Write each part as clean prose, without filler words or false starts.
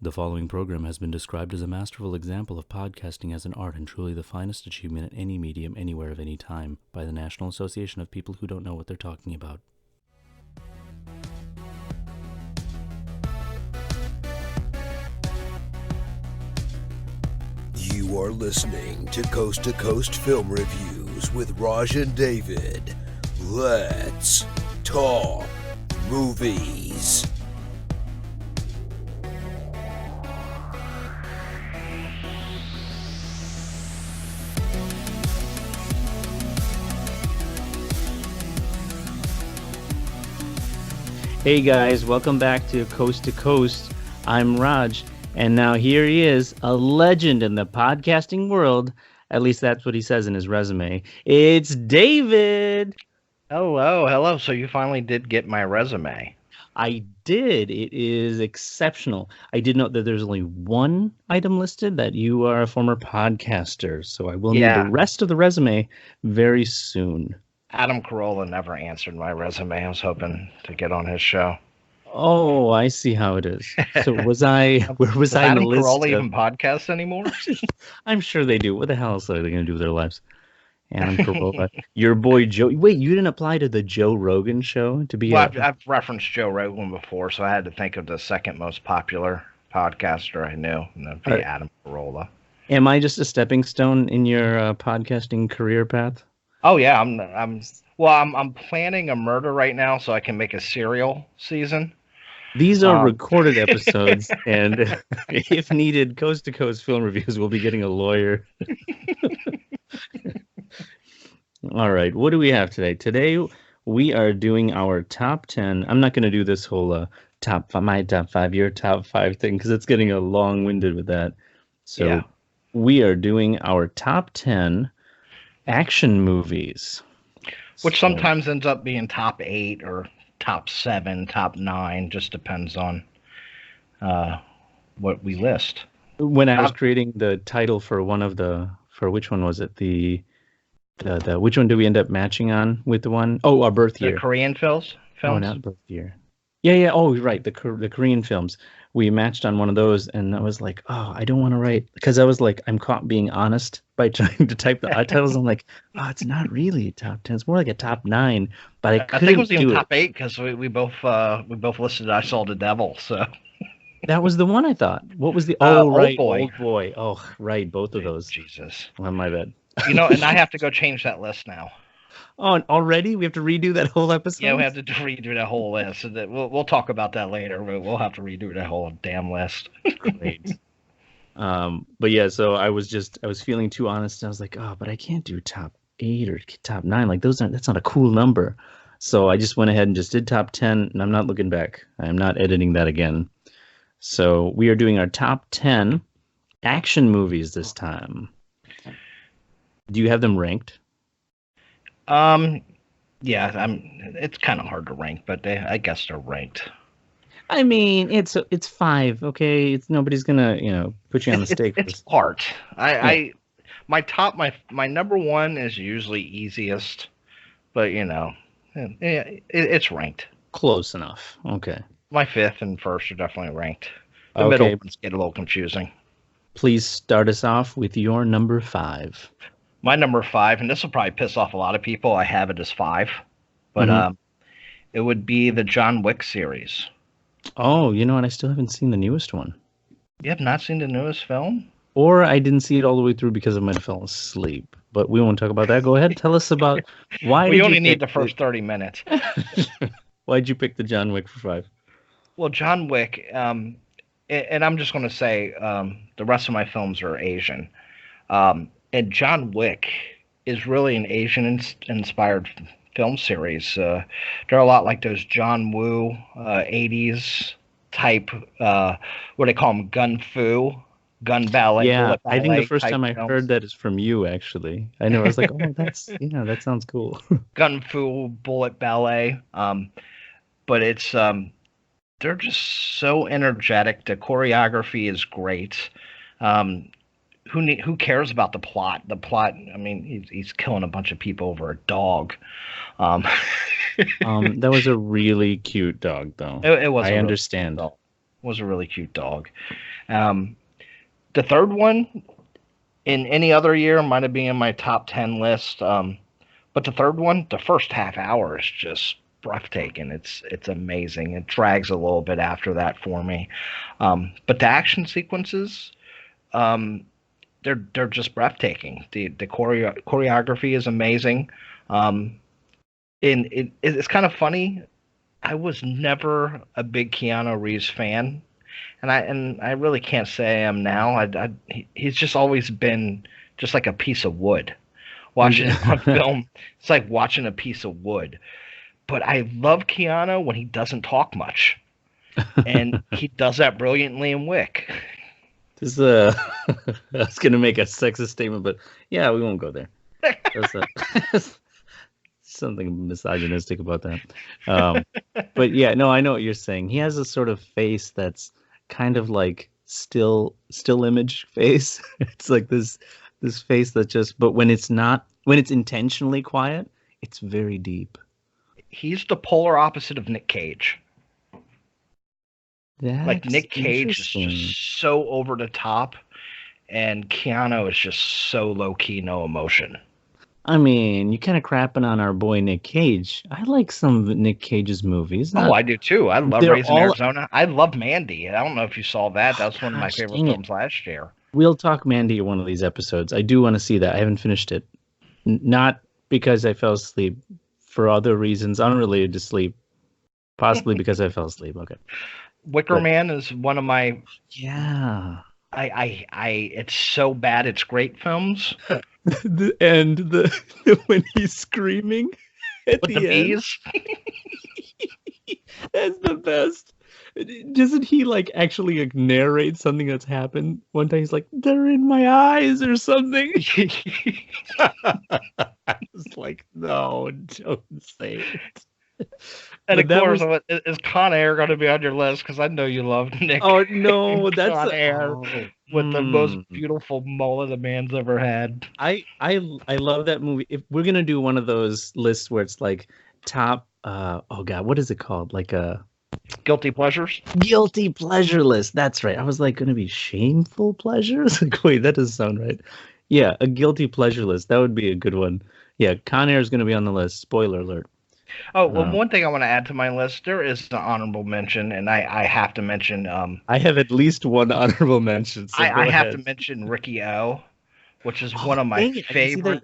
The following program has been described as a masterful example of podcasting as an art and truly the finest achievement in any medium, anywhere, of any time, by the National Association of People Who Don't Know What They're Talking About. You are listening to Coast to Coast Film Reviews with Raj and David. Let's talk movies. Hey guys, welcome back to Coast to Coast. I'm Raj, and now here he is, a legend in the podcasting world. At least that's what he says in his resume. It's David. Hello. So you finally did get my resume. I did. It is exceptional. I did note that there's only one item listed, that you are a former podcaster. So I will need the rest of the resume very soon. Adam Carolla never answered my resume. I was hoping to get on his show. Oh, I see how it is. So where was I in the Adam list? Carolla even podcast anymore? I'm sure they do. What the hell else are they going to do with their lives? Adam Carolla. Your boy Joe. Wait, you didn't apply to the Joe Rogan show to be? Well, I've referenced Joe Rogan before, so I had to think of the second most popular podcaster I knew, and that'd be Adam Carolla. Am I just a stepping stone in your podcasting career path? Oh yeah, I'm planning a murder right now, so I can make a serial season. These are recorded episodes, and if needed, Coast to Coast Film Reviews will be getting a lawyer. All right, what do we have today? Today we are doing our top 10. I'm not going to do this whole my top 5, your top 5 thing, because it's getting a long-winded with that. So we are doing our top 10 action movies, which sometimes ends up being top 8 or top 7, top 9, just depends on what we list. When I was creating the title for which one was it? The which one did we end up matching on with the one? Oh, our birth year. The Korean films? Oh, not birth year. Yeah. Oh, right. The Korean films. We matched on one of those, and I was like, oh, I don't want to write, because I was like, I'm caught being honest by trying to type the titles. I'm like, oh, it's not really a top 10. It's more like a top 9. But I think it was even top 8, because we both listed I Saw the Devil. So that was the one I thought. What was the right, Old Boy. Oh, right, both of those. Jesus. Oh, my bad. And I have to go change that list now. Oh, already? We have to redo that whole episode? Yeah, we have to redo that whole list. So that we'll talk about that later. We'll have to redo that whole damn list. Great. But yeah, so I was feeling too honest. I was like, oh, but I can't do top 8 or top 9. Like that's not a cool number. So I just went ahead and just did top 10, and I'm not looking back. I'm not editing that again. So we are doing our top 10 action movies this time. Do you have them ranked? Yeah, it's kind of hard to rank, but I guess they're ranked. I mean, it's 5, okay? Nobody's gonna, put you on the stake. It's art. My number 1 is usually easiest, but it's ranked. Close enough. Okay. My 5th and 1st are definitely ranked. The middle ones get a little confusing. Please start us off with your number 5. My number 5, and this will probably piss off a lot of people, I have it as 5, but it would be the John Wick series. Oh, and I still haven't seen the newest one. You have not seen the newest film? Or I didn't see it all the way through because I might have fallen asleep. But we won't talk about that. Go ahead. Tell us about why. We only need the first 30 minutes. Why'd you pick the John Wick for 5? Well, John Wick, and I'm just going to say the rest of my films are Asian. And John Wick is really an Asian-inspired film series. They're a lot like those John Woo 80s type, what they call them, gun fu, gun ballet. Yeah, ballet I think the first time I films. heard that is from you, actually. I know, I was like, oh, that sounds cool. Gun fu, bullet ballet. But it's, they're just so energetic. The choreography is great. Who cares about the plot? The plot, I mean, he's killing a bunch of people over a dog. That was a really cute dog, though. It was. I understand. Really Was a really cute dog. The third one, in any other year, might have been in my top 10 list. But the third one, the first half hour is just breathtaking. It's amazing. It drags a little bit after that for me. But the action sequences, they're just breathtaking. The choreography is amazing. And it's kind of funny. I was never a big Keanu Reeves fan, and I really can't say I am now. He's just always been just like a piece of wood. Watching him on film, it's like watching a piece of wood. But I love Keanu when he doesn't talk much, and he does that brilliantly in Wick. This I was gonna make a sexist statement, but yeah, we won't go there. That's something misogynistic about that. But yeah, no, I know what you're saying. He has a sort of face that's kind of like still image face. It's like this face that just, but when it's intentionally quiet, it's very deep. He's the polar opposite of Nick Cage. That's like Nick Cage is just so over the top, and Keanu is just so low key, no emotion. I mean, you kind of crapping on our boy Nick Cage. I like some of Nick Cage's movies. I do too. I love Raising Arizona. I love Mandy. I don't know if you saw that. That was one of my favorite films last year. We'll talk Mandy in one of these episodes. I do want to see that. I haven't finished it. Not because I fell asleep. For other reasons unrelated to sleep. Possibly because I fell asleep. Okay. Wicker Man is one of my... Yeah. It's so bad it's great films. When he's screaming at with the bees. That's the best. Doesn't he like actually like narrate something that's happened? One time he's like, "They're in my eyes" or something. I was like, no, don't say it. And of course, is Con Air going to be on your list? Because I know you love Nick. Oh no, that's Con Air with the most beautiful mullet a man's ever had. I love that movie. If we're gonna do one of those lists where it's like top, oh god, what is it called? Like a guilty pleasures. Guilty pleasure list. That's right. I was like, gonna be shameful pleasures. Like, wait, that doesn't sound right. Yeah, a guilty pleasure list. That would be a good one. Yeah, Con Air is gonna be on the list. Spoiler alert. Oh, well, one thing I want to add to my list, there is an honorable mention, and I have to mention... I have at least one honorable mention. So I have to mention Ricky O, which is one of my favorite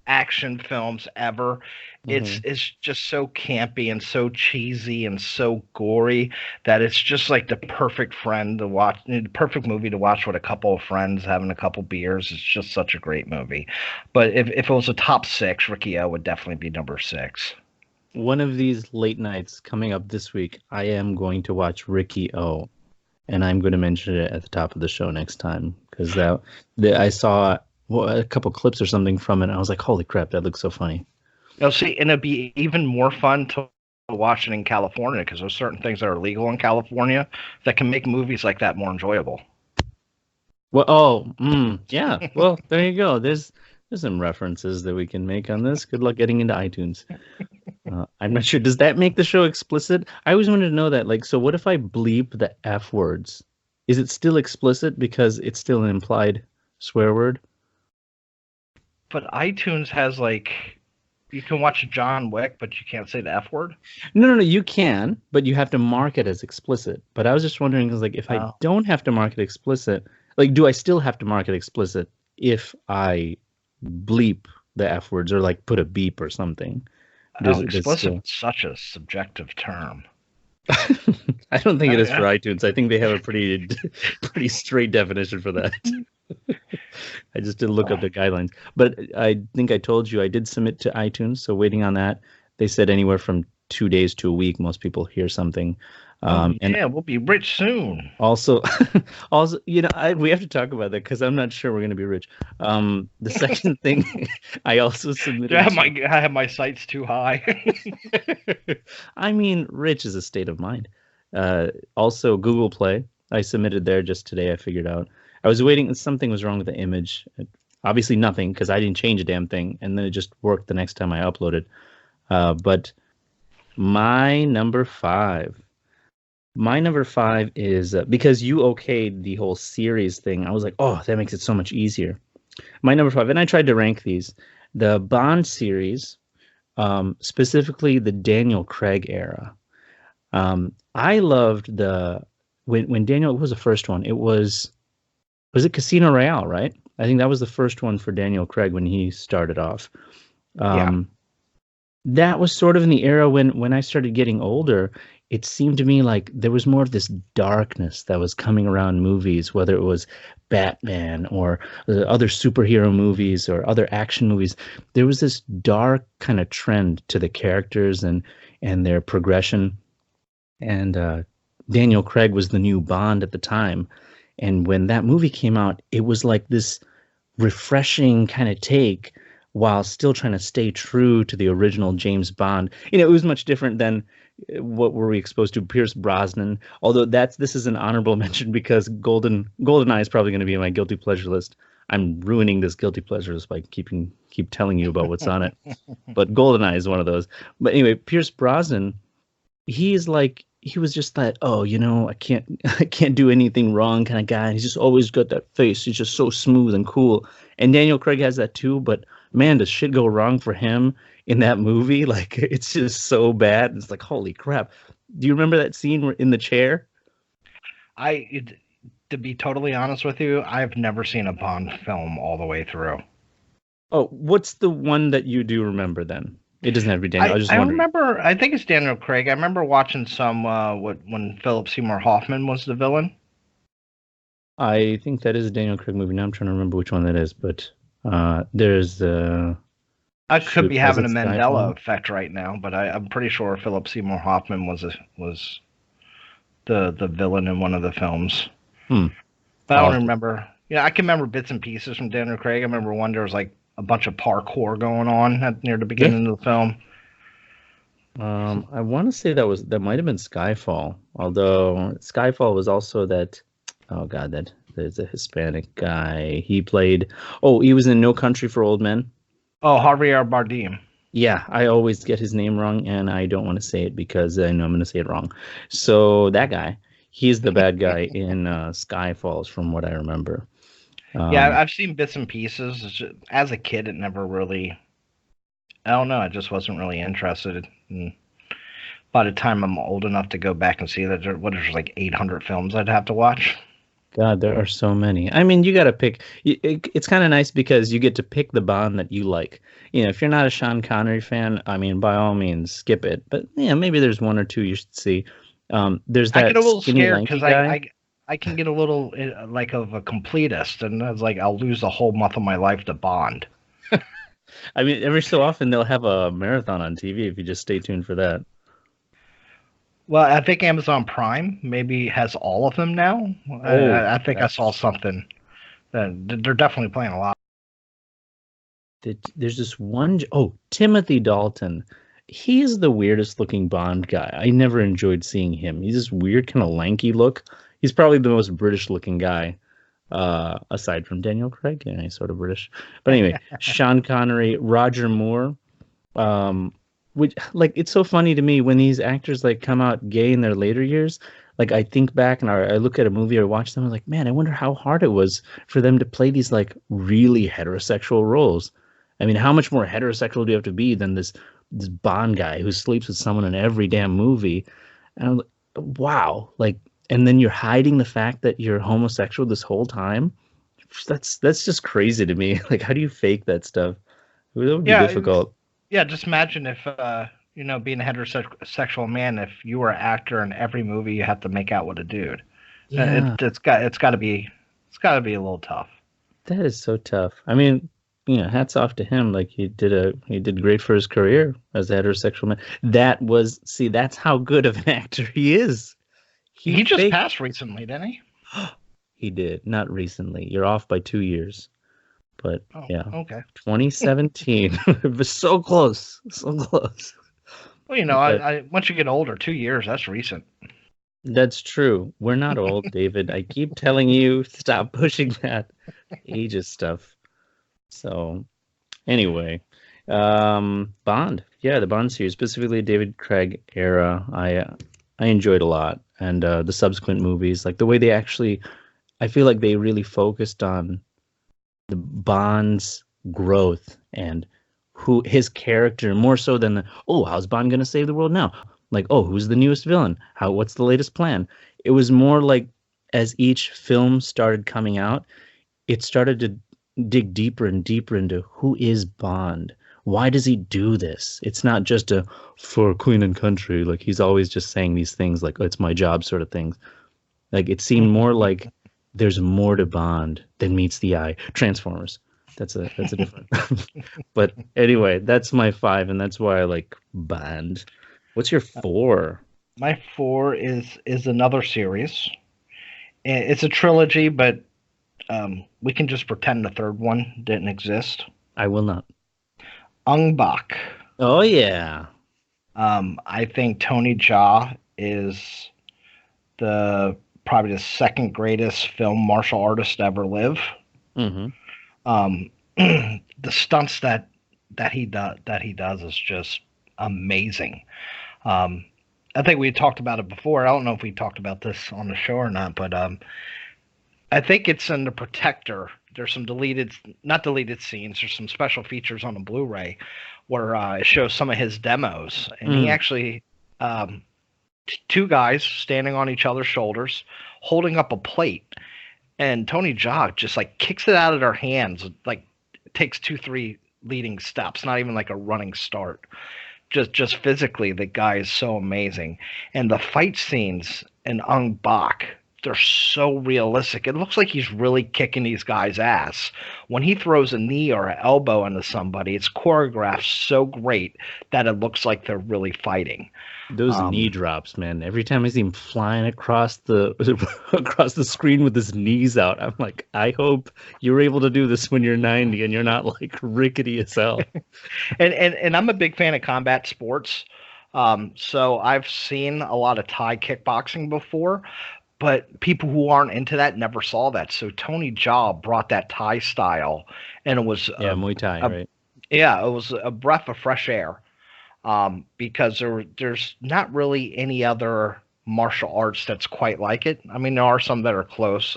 action films ever. It's just so campy and so cheesy and so gory that it's just like the perfect friend to watch, the perfect movie to watch with a couple of friends having a couple beers. It's just such a great movie. But if it was a top 6, Ricky O would definitely be number 6. One of these late nights coming up this week, I am going to watch Ricky O, and I'm going to mention it at the top of the show next time because I saw a couple clips or something from it. And I was like, "Holy crap, that looks so funny!" See, and it'd be even more fun to watch it in California because there's certain things that are legal in California that can make movies like that more enjoyable. Well, yeah. Well, there you go. There's some references that we can make on this. Good luck getting into iTunes. I'm not sure. Does that make the show explicit? I always wanted to know that. Like, so what if I bleep the F words? Is it still explicit because it's still an implied swear word? But iTunes has like, you can watch John Wick, but you can't say the F word? No, you can, but you have to mark it as explicit. But I was just wondering, because like, if I don't have to mark it explicit, like, do I still have to mark it explicit if I bleep the F words or like put a beep or something? Explicit is such a subjective term. I don't think it is for iTunes. I think they have a pretty straight definition for that. I just didn't look up the guidelines. But I think I told you I did submit to iTunes, so waiting on that. They said anywhere from 2 days to a week, most people hear something. And we'll be rich soon. Also, we have to talk about that because I'm not sure we're going to be rich. The second thing, I also submitted. I have my sights too high. I mean, rich is a state of mind. Also, Google Play. I submitted there just today. I figured out. I was waiting. Something was wrong with the image. Obviously, nothing because I didn't change a damn thing, and then it just worked the next time I uploaded. But my number 5. My number 5 is because you okayed the whole series thing. I was like, oh, that makes it so much easier. My number 5, and I tried to rank these, the Bond series, specifically the Daniel Craig era. I loved when Daniel, what was the first one? Was it Casino Royale, right? I think that was the first one for Daniel Craig when he started off. Yeah. That was sort of in the era when I started getting older. It seemed to me like there was more of this darkness that was coming around movies, whether it was Batman or other superhero movies or other action movies. There was this dark kind of trend to the characters and their progression. And Daniel Craig was the new Bond at the time. And when that movie came out, it was like this refreshing kind of take while still trying to stay true to the original James Bond. It was much different than what were we exposed to, Pierce Brosnan. Although this is an honorable mention because GoldenEye is probably going to be in my guilty pleasure list. I'm ruining this guilty pleasure list by keep telling you about what's on it. But GoldenEye is one of those. But anyway, Pierce Brosnan, he was just that, I can't do anything wrong kind of guy. He's just always got that face. He's just so smooth and cool. And Daniel Craig has that too, but man, does shit go wrong for him in that movie? Like, it's just so bad. It's like, holy crap. Do you remember that scene in the chair? To be totally honest with you, I've never seen a Bond film all the way through. Oh, what's the one that you do remember then? It doesn't have to be Daniel. I remember, I think it's Daniel Craig. I remember watching some, when Philip Seymour Hoffman was the villain. I think that is a Daniel Craig movie. Now I'm trying to remember which one that is, but there's I could be having a Mandela effect right now, but I'm pretty sure Philip Seymour Hoffman was the villain in one of the films. But I don't remember. Yeah, I can remember bits and pieces from Daniel Craig. I remember one, there was like a bunch of parkour going on near the beginning of the film. I want to say that might have been Skyfall. Although Skyfall was also that. Oh God, there's a Hispanic guy. He was in No Country for Old Men. Oh, Javier Bardem. Yeah, I always get his name wrong, and I don't want to say it because I know I'm going to say it wrong. So that guy, he's the bad guy in Skyfalls, from what I remember. Yeah, I've seen bits and pieces. As a kid, it never really... I don't know, I just wasn't really interested. By the time I'm old enough to go back and see that, there's like 800 films I'd have to watch. God, there are so many. I mean, you got to pick. It's kind of nice because you get to pick the Bond that you like. If you're not a Sean Connery fan, I mean, by all means, skip it. But yeah, maybe there's one or two you should see. There's that. I get a little scared because I can get a little like of a completist, and I was like, I'll lose a whole month of my life to Bond. I mean, every so often they'll have a marathon on TV if you just stay tuned for that. Well, I think Amazon Prime maybe has all of them now. I think I saw something. They're definitely playing a lot. There's this one... Oh, Timothy Dalton. He is the weirdest looking Bond guy. I never enjoyed seeing him. He's this weird kind of lanky look. He's probably the most British looking guy, aside from Daniel Craig. Yeah, he's sort of British. But anyway, Sean Connery, Roger Moore. Which, like, it's so funny to me when these actors like come out gay in their later years. Like, I think back and I look at a movie or watch them, I'm like, man, I wonder how hard it was for them to play these like really heterosexual roles. I mean, how much more heterosexual do you have to be than this Bond guy who sleeps with someone in every damn movie? And I'm like, wow, like, and then you're hiding the fact that you're homosexual this whole time. That's just crazy to me. Like, how do you fake that stuff? That would be difficult. Yeah, just imagine if, being a heterosexual man, if you were an actor in every movie, you have to make out with a dude. Yeah. It's got to be a little tough. That is so tough. I mean, hats off to him. Like, he did great for his career as a heterosexual man. That's how good of an actor he is. He just passed recently, didn't he? He did. Not recently. You're off by 2 years. But yeah, okay. 2017. It was so close. So close. Well, once you get older, 2 years, that's recent. That's true. We're not old, David. I keep telling you, stop pushing that ages stuff. So, anyway, Bond. Yeah, the Bond series, specifically David Craig era, I enjoyed a lot. and the subsequent movies, like the way they actually, I feel like they really focused on the Bond's growth and who his character more so than how's Bond gonna save the world now? Like, who's the newest villain? What's the latest plan? It was more like as each film started coming out, it started to dig deeper and deeper into who is Bond. Why does he do this? It's not just a for Queen and Country. Like he's always just saying these things like it's my job sort of things. Like it seemed more like there's more to Bond than meets the eye. Transformers. That's a different. But anyway, that's my 5, and that's why I like Bond. What's your 4? My 4 is another series. It's a trilogy, but we can just pretend the third one didn't exist. I will not. Ong Bak. Oh yeah. I think Tony Jaa is probably the second greatest film martial artist to ever live. Mm-hmm. The stunts that he does is just amazing. I think we talked about it before. I don't know if we talked about this on the show or not, but I think it's in The Protector. There's some not deleted scenes. There's some special features on the Blu-ray where it shows some of his demos, and he actually 2 guys standing on each other's shoulders, holding up a plate, and Tony Jaa just like kicks it out of their hands, like takes 2-3 leading steps, not even like a running start. Just physically, the guy is so amazing, and the fight scenes in Ong Bak, they're so realistic. It looks like he's really kicking these guys' ass. When he throws a knee or an elbow into somebody, it's choreographed so great that it looks like they're really fighting. Those knee drops, man. Every time I see him flying across the screen with his knees out, I'm like, I hope you're able to do this when you're 90 and you're not like rickety as hell. and I'm a big fan of combat sports. So I've seen a lot of Thai kickboxing before, but people who aren't into that never saw that. So Tony Jaa brought that Thai style, and it was Muay Thai, right? Yeah, it was a breath of fresh air. Because there's not really any other martial arts that's quite like it. I mean, there are some that are close.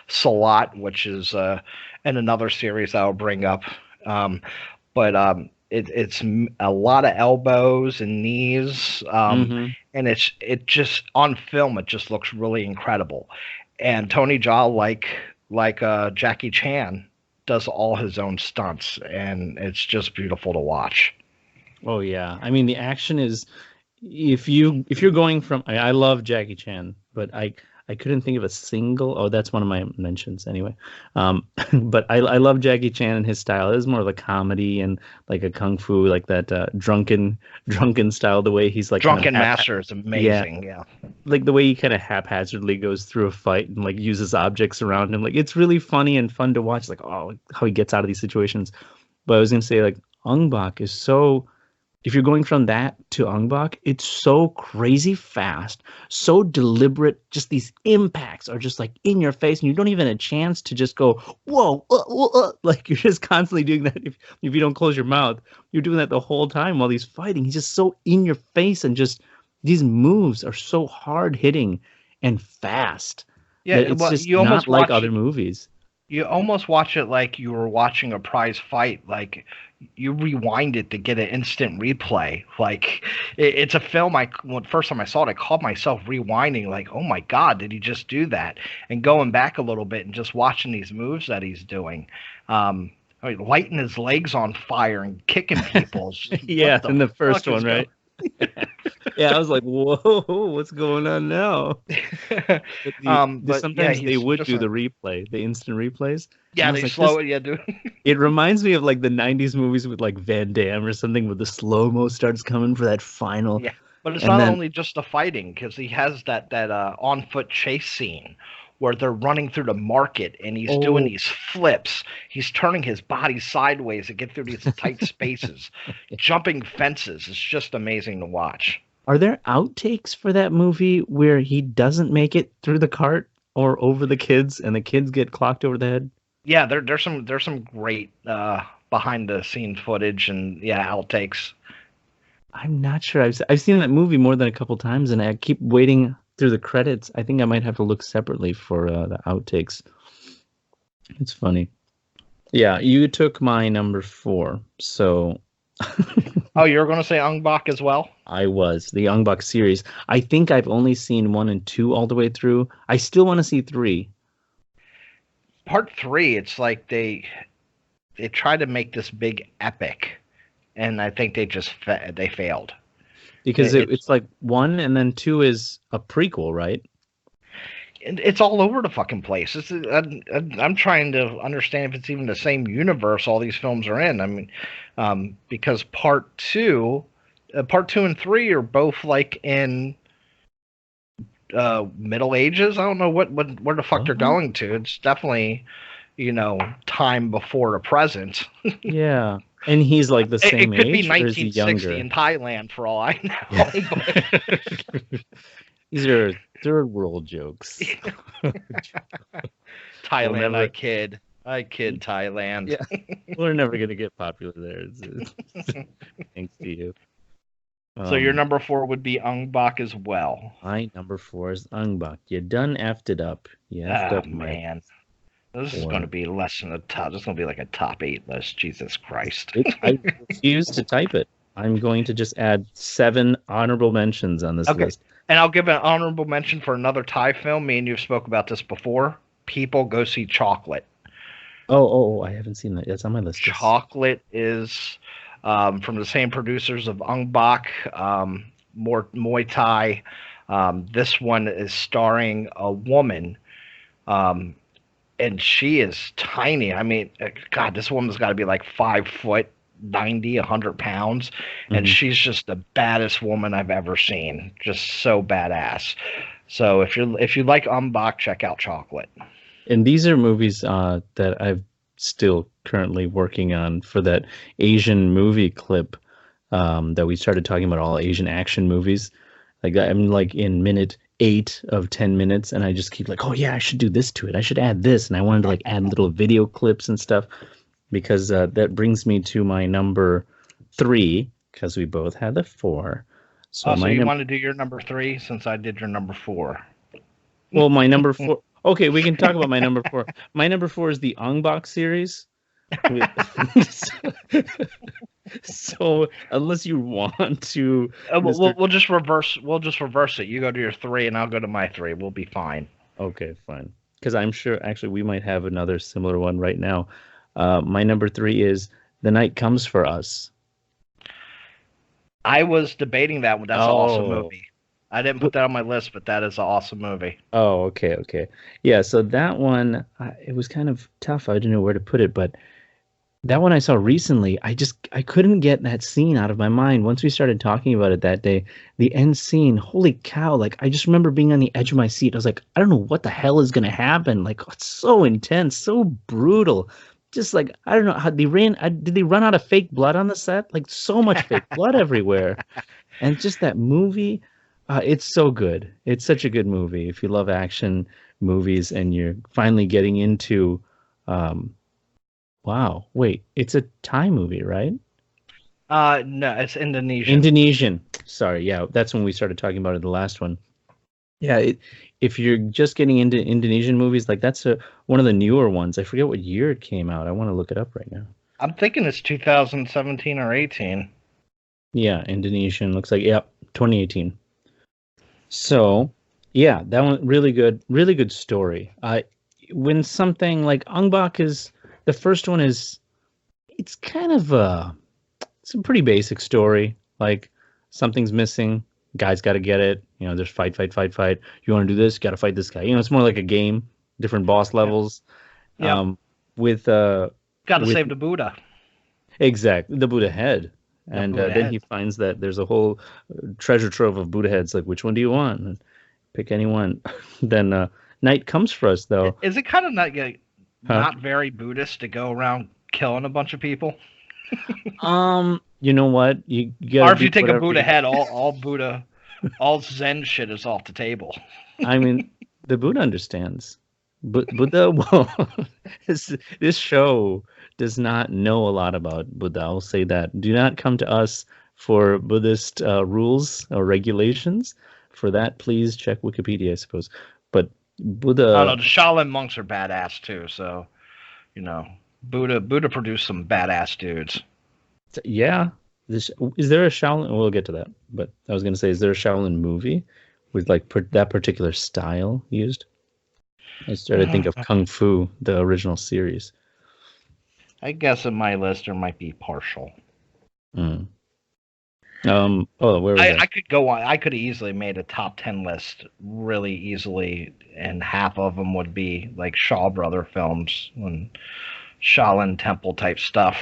Salat, which is in another series I'll bring up. But it's a lot of elbows and knees, and it just on film it just looks really incredible. And Tony Jaa, like Jackie Chan, does all his own stunts, and it's just beautiful to watch. Oh yeah, I mean the action is if you're going from I love Jackie Chan, but I couldn't think of a single. Oh, that's one of my mentions anyway. But I love Jackie Chan and his style. It is more of a comedy and like a kung fu, like that drunken style. The way he's like Drunken Master is amazing. Yeah, like the way he kind of haphazardly goes through a fight and like uses objects around him. Like it's really funny and fun to watch. Like how he gets out of these situations. But I was gonna say like Ong Bak is so. If you're going from that to Ong Bak, it's so crazy fast, so deliberate. Just these impacts are just like in your face, and you don't even have a chance to just go, whoa, like you're just constantly doing that. If you don't close your mouth, you're doing that the whole time while he's fighting. He's just so in your face, and just these moves are so hard hitting and fast. Yeah, it's just you not like other movies. You almost watch it like you were watching a prize fight, like you rewind it to get an instant replay. Like it's a film. When first time I saw it, I caught myself rewinding, like, oh my God, did he just do that? And going back a little bit and just watching these moves that he's doing. I mean, lighting his legs on fire and kicking people. Yeah, in the first one, right? Yeah, I was like, whoa, what's going on now? But sometimes they would do the replay, the instant replays. Yeah, they slow it. Yeah, dude. It reminds me of like the 90s movies with like Van Damme or something, where the slow-mo starts coming for that final. Yeah, but it's not only just the fighting, because he has that on-foot chase scene where they're running through the market and he's doing these flips. He's turning his body sideways to get through these tight spaces, jumping fences. It's just amazing to watch. Are there outtakes for that movie where he doesn't make it through the cart or over the kids and the kids get clocked over the head? Yeah, there's some great behind the scenes footage and outtakes. I'm not sure. I've seen that movie more than a couple times, and I keep waiting through the credits. I think I might have to look separately for the outtakes. It's funny. Yeah, you took my number 4, so... Oh, you were going to say Ong Bak as well? I was. The Ong Bak series. I think I've only seen 1 and 2 all the way through. I still want to see 3. Part 3, it's like they tried to make this big epic, and I think they just they failed. Because it's like 1 and then 2 is a prequel, right? It's all over the fucking place. I'm trying to understand if it's even the same universe all these films are in. I mean, because part 2 and 3 are both like in Middle Ages. I don't know where the fuck they're going to. It's definitely, time before the present. Yeah. And he's like the same age, it could be or is he 1960 younger? in Thailand for all I know. Yeah. These are third world jokes. Thailand, I kid Thailand. Yeah, we're never gonna get popular there. Thanks to you. So your number 4 would be Ong Bak as well. My number 4 is Ong Bak. You done effed it up. You effed up, man. This is going to be less than a top. This is going to be like a top 8 list. Jesus Christ. I refuse to type it. I'm going to just add 7 honorable mentions on this list. And I'll give an honorable mention for another Thai film. Me and you spoke about this before. People Go See Chocolate. Oh, I haven't seen that. That's on my list. Chocolate is from the same producers of Ong Bak, more Muay Thai. This one is starring a woman, and she is tiny. I mean, God, this woman's got to be like 5 foot, 90, 100 pounds, and she's just the baddest woman I've ever seen. Just so badass. So if you like Ong Bak, check out Chocolate. And these are movies that I'm still currently working on for that Asian movie clip that we started talking about, all Asian action movies. Like I'm like in minute 8 of 10 minutes, and I just keep like, oh yeah, I should do this to it. I should add this, and I wanted to like add little video clips and stuff, because that brings me to my number 3, because we both had the 4. So you want to do your number 3 since I did your number 4? Well, my number 4. Okay, we can talk about my number 4. My number 4 is the Ong Bak series. So unless you want to, we'll just reverse. We'll just reverse it. You go to your 3, and I'll go to my 3. We'll be fine. Okay, fine. Because I'm sure actually we might have another similar one right now. My number 3 is The Night Comes for Us. I was debating that one. That's an awesome movie. I didn't put that on my list, but that is an awesome movie. Oh, okay. Yeah, so that one, it was kind of tough. I didn't know where to put it, but that one I saw recently. I couldn't get that scene out of my mind. Once we started talking about it that day, the end scene, holy cow, like I just remember being on the edge of my seat. I was like, I don't know what the hell is going to happen. Like, it's so intense, so brutal. Just like, I don't know, how did they run out of fake blood on the set? Like, so much fake blood everywhere. And just that movie, it's so good. It's such a good movie. If you love action movies and you're finally getting into, wow, wait, it's a Thai movie, right? No, it's Indonesian. Indonesian. Sorry, yeah, that's when we started talking about it, the last one. Yeah, if you're just getting into Indonesian movies, like that's one of the newer ones. I forget what year it came out. I want to look it up right now. I'm thinking it's 2017 or 18. Yeah, Indonesian. Looks like, yep, 2018. So, yeah, that one, really good story. When something like Ong Bak is, the first one is, it's kind of it's a pretty basic story. Like, something's missing, guy's got to get it. You know, there's fight. You want to do this, got to fight this guy. You know, it's more like a game, different boss levels. Yeah. Got to save the Buddha. Exactly, the Buddha head. And then he finds that there's a whole treasure trove of Buddha heads. Like, which one do you want? And pick any one. Then night comes for us, though. Is it kind of not very Buddhist to go around killing a bunch of people? You know what? You gotta, or if you take a Buddha head, all Buddha, all Zen shit is off the table. I mean, the Buddha understands. Buddha, well, this show does not know a lot about Buddha. I'll say that. Do not come to us for Buddhist rules or regulations. for that, please check Wikipedia, I suppose. But I don't know, the Shaolin monks are badass too, so Buddha produced some badass dudes. Yeah. Is there a Shaolin? We'll get to that. But I was going to say, is there a Shaolin movie with like that particular style used? I started to think of Kung Fu, the original series. I guess in my list there might be partial. Mm. Where was that? I could go on. I could have easily made a top 10 list really easily, and half of them would be like Shaw Brother films and Shaolin Temple type stuff.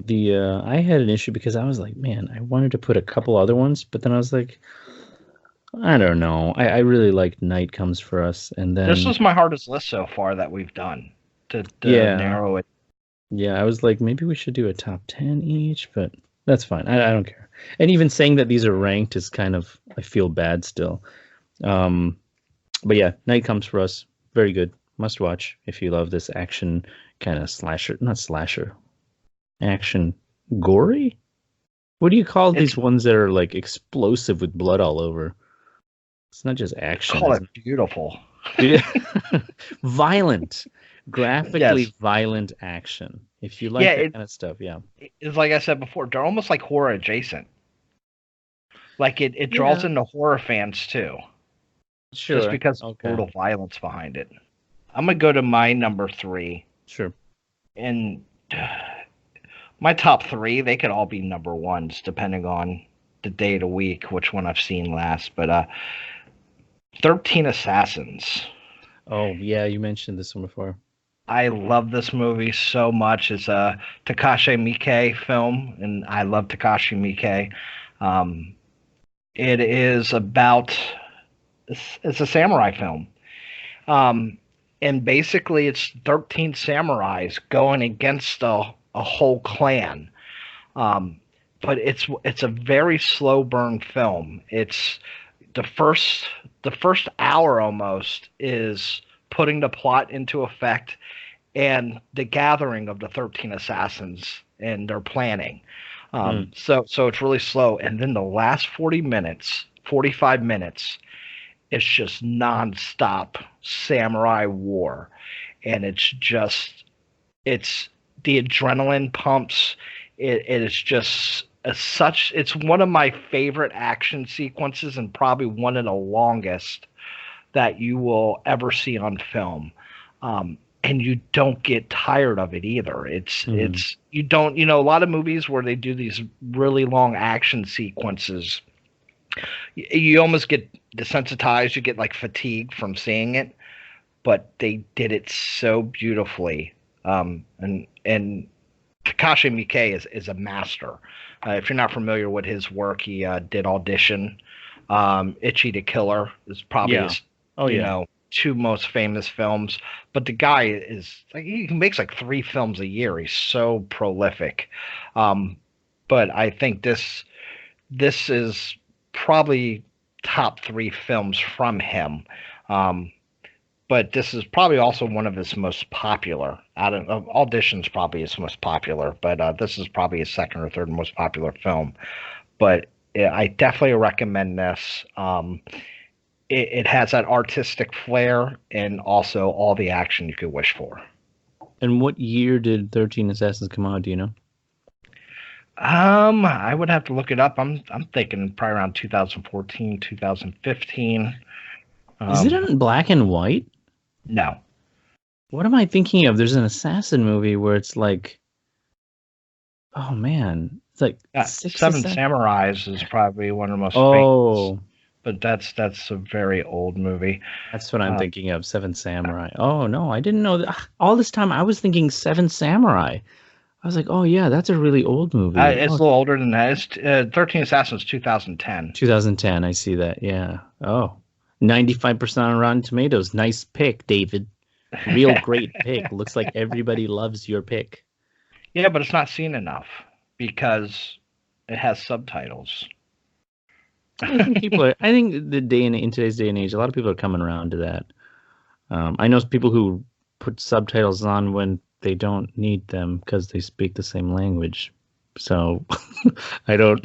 I had an issue because I was like, man, I wanted to put a couple other ones, but then I was like, I don't know. I really liked Night Comes for Us, and then this was my hardest list so far that we've done to narrow it. Yeah, I was like, maybe we should do a top 10 each, but that's fine. I don't care. And even saying that these are ranked is kind of, I feel bad still. But yeah, Night Comes for Us, very good. Must watch if you love this action kind of action gory? What do you call these ones that are like explosive with blood all over? It's not just action. Call it beautiful. Violent. Graphically violent action. If you like that kind of stuff, It's like I said before, they're almost like horror adjacent. Like it draws in the horror fans too. Sure. Just because of brutal violence behind it. I'm gonna go to my number 3. Sure. And my top 3, they could all be number 1s depending on the day of the week, which one I've seen last. But 13 Assassins. Oh yeah, you mentioned this one before. I love this movie so much. It's a Takashi Miike film, and I love Takashi Miike. It is about it's a samurai film, and basically it's 13 samurais going against a whole clan. But it's a very slow burn film. It's the first hour almost is putting the plot into effect and the gathering of the 13 assassins and their planning. So it's really slow. And then the last 45 minutes, it's just nonstop samurai war. And it's the adrenaline pumps. It is just it's one of my favorite action sequences and probably one of the longest that you will ever see on film. And you don't get tired of it either. You don't, a lot of movies where they do these really long action sequences, you almost get desensitized, you get like fatigued from seeing it, but they did it so beautifully. And Takashi Miike is a master. If you're not familiar with his work, he did Audition. Itchy the Killer is probably his, two most famous films. But the guy is like, he makes like 3 films a year. He's so prolific. But I think this is probably top 3 films from him. But this is probably also one of his most popular. Audition's probably his most popular, but this is probably his second or third most popular film. But I definitely recommend this. It has that artistic flair and also all the action you could wish for. And what year did 13 Assassins come out? Do you know? I would have to look it up. I'm thinking probably around 2014, 2015. Is it in black and white? No. What am I thinking of? There's an assassin movie where it's like, oh man, it's like Seven Samurais is probably one of the most famous. But that's a very old movie. That's what I'm thinking of, Seven Samurai. Oh no, I didn't know that. All this time I was thinking Seven Samurai. I was like, oh yeah, that's a really old movie. It's a little older than that. It's 13 Assassins, 2010. 2010, I see that. Yeah. Oh. 95% on Rotten Tomatoes. Nice pick, David. Real great pick. Looks like everybody loves your pick. Yeah, but it's not seen enough because it has subtitles. I think in today's day and age, a lot of people are coming around to that. I know people who put subtitles on when they don't need them because they speak the same language. So I don't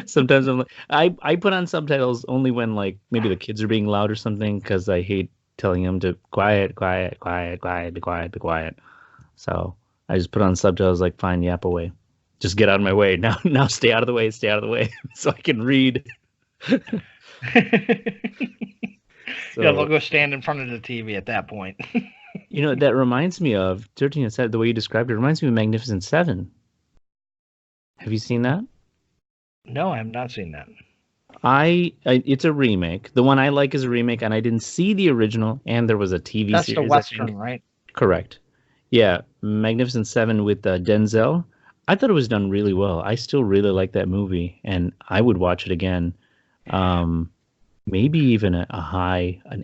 Sometimes I'm like, I put on subtitles only when like maybe the kids are being loud or something because I hate telling them to quiet, quiet, quiet, quiet, be quiet, be quiet. So I just put on subtitles like fine, yap away. Just get out of my way. Now stay out of the way, stay out of the way so I can read. So, Yeah, they'll go stand in front of the TV at that point. you know, that reminds me of 13 and 7, the way you described it reminds me of Magnificent 7. Have you seen that? No, I have not seen that. It's a remake. The one I like is a remake, and I didn't see the original, and there was a TV That's series. the Western, right? Correct. Yeah, Magnificent 7 with Denzel. I thought it was done really well. I still really like that movie, and I would watch it again. Maybe even an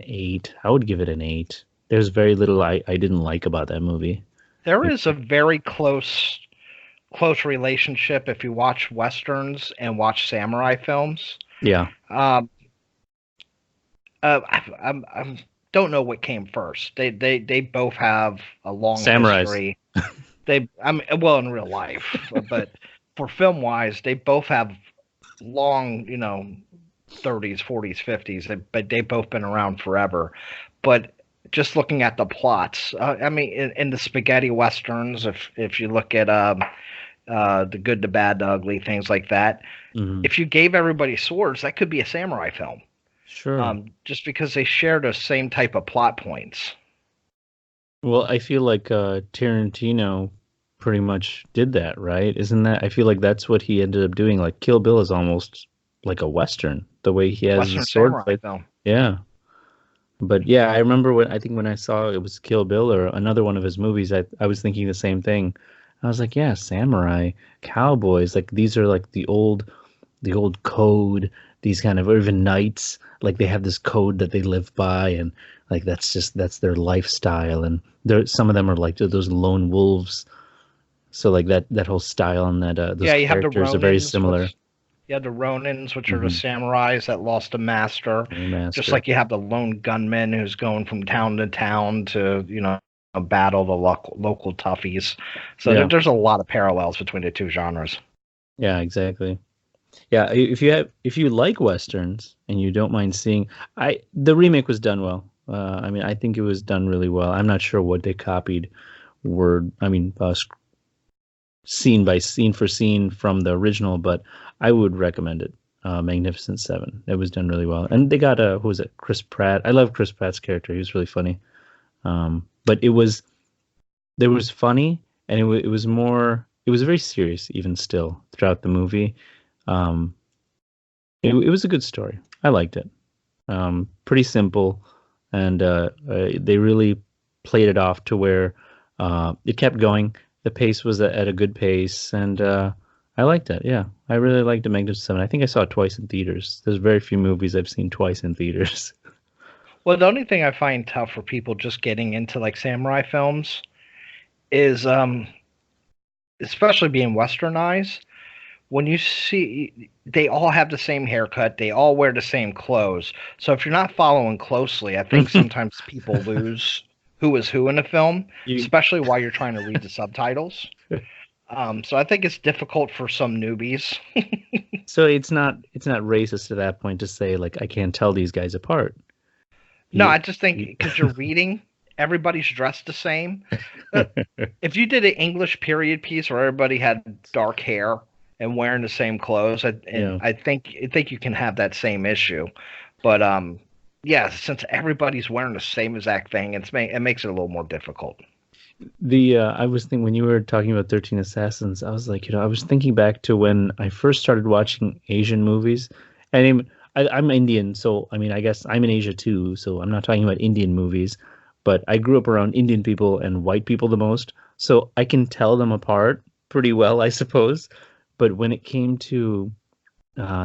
8. I would give it an 8. There's very little I didn't like about that movie. There is a very close relationship if you watch Westerns and watch samurai films. Yeah. I don't know what came first. They both have a long history. Well, in real life, but for film wise, they both have long, 30s, 40s, 50s, but they've both been around forever. But just looking at the plots, in the spaghetti westerns, if you look at The Good, the Bad, the Ugly, things like that, if you gave everybody swords, that could be a samurai film. Sure. Just because they share the same type of plot points. Well, I feel like Tarantino pretty much did that, right? Isn't that? I feel like that's what he ended up doing. Like Kill Bill is almost like a Western, the way he has Western the sword samurai fight. film. Yeah. But yeah, I remember when I saw it was Kill Bill or another one of his movies, I was thinking the same thing. I was like, yeah, samurai, cowboys, like these are like the old code, these kind of, or even knights, like they have this code that they live by, and like that's their lifestyle, and some of them are like those lone wolves. So like that whole style and those you have the characters are very Ronins, similar. You have the Ronins, which are the samurais that lost a master. Just like you have the lone gunman who's going from town to town to, battle the local toughies. So there's a lot of parallels between the two genres. Yeah, exactly. Yeah, if you like westerns and you don't mind seeing, the remake was done well. I think it was done really well. I'm not sure what they copied, scene by scene for scene from the original, but I would recommend it. Magnificent 7. It was done really well, and they got who was it? Chris Pratt. I love Chris Pratt's character. He was really funny. But there was funny, and it was more. It was very serious, even still throughout the movie. It was a good story. I liked it. Pretty simple, and they really played it off to where it kept going. The pace was at a good pace, and I liked it. Yeah, I really liked Magnificent 7. I think I saw it twice in theaters. There's very few movies I've seen twice in theaters. Well, the only thing I find tough for people just getting into like samurai films is, especially being westernized, when you see they all have the same haircut, they all wear the same clothes. So if you're not following closely, I think sometimes people lose who is who in the film, especially while you're trying to read the subtitles. So I think it's difficult for some newbies. So it's not racist to that point to say like I can't tell these guys apart. No, I just think because you're reading, everybody's dressed the same. If you did an English period piece where everybody had dark hair and wearing the same clothes, I think you can have that same issue. But since everybody's wearing the same exact thing, it makes it a little more difficult. I was thinking when you were talking about 13 Assassins, I was like, I was thinking back to when I first started watching Asian movies. And I'm Indian, so I guess I'm in Asia too, so I'm not talking about Indian movies, but I grew up around Indian people and white people the most, so I can tell them apart pretty well, I suppose. But when it came to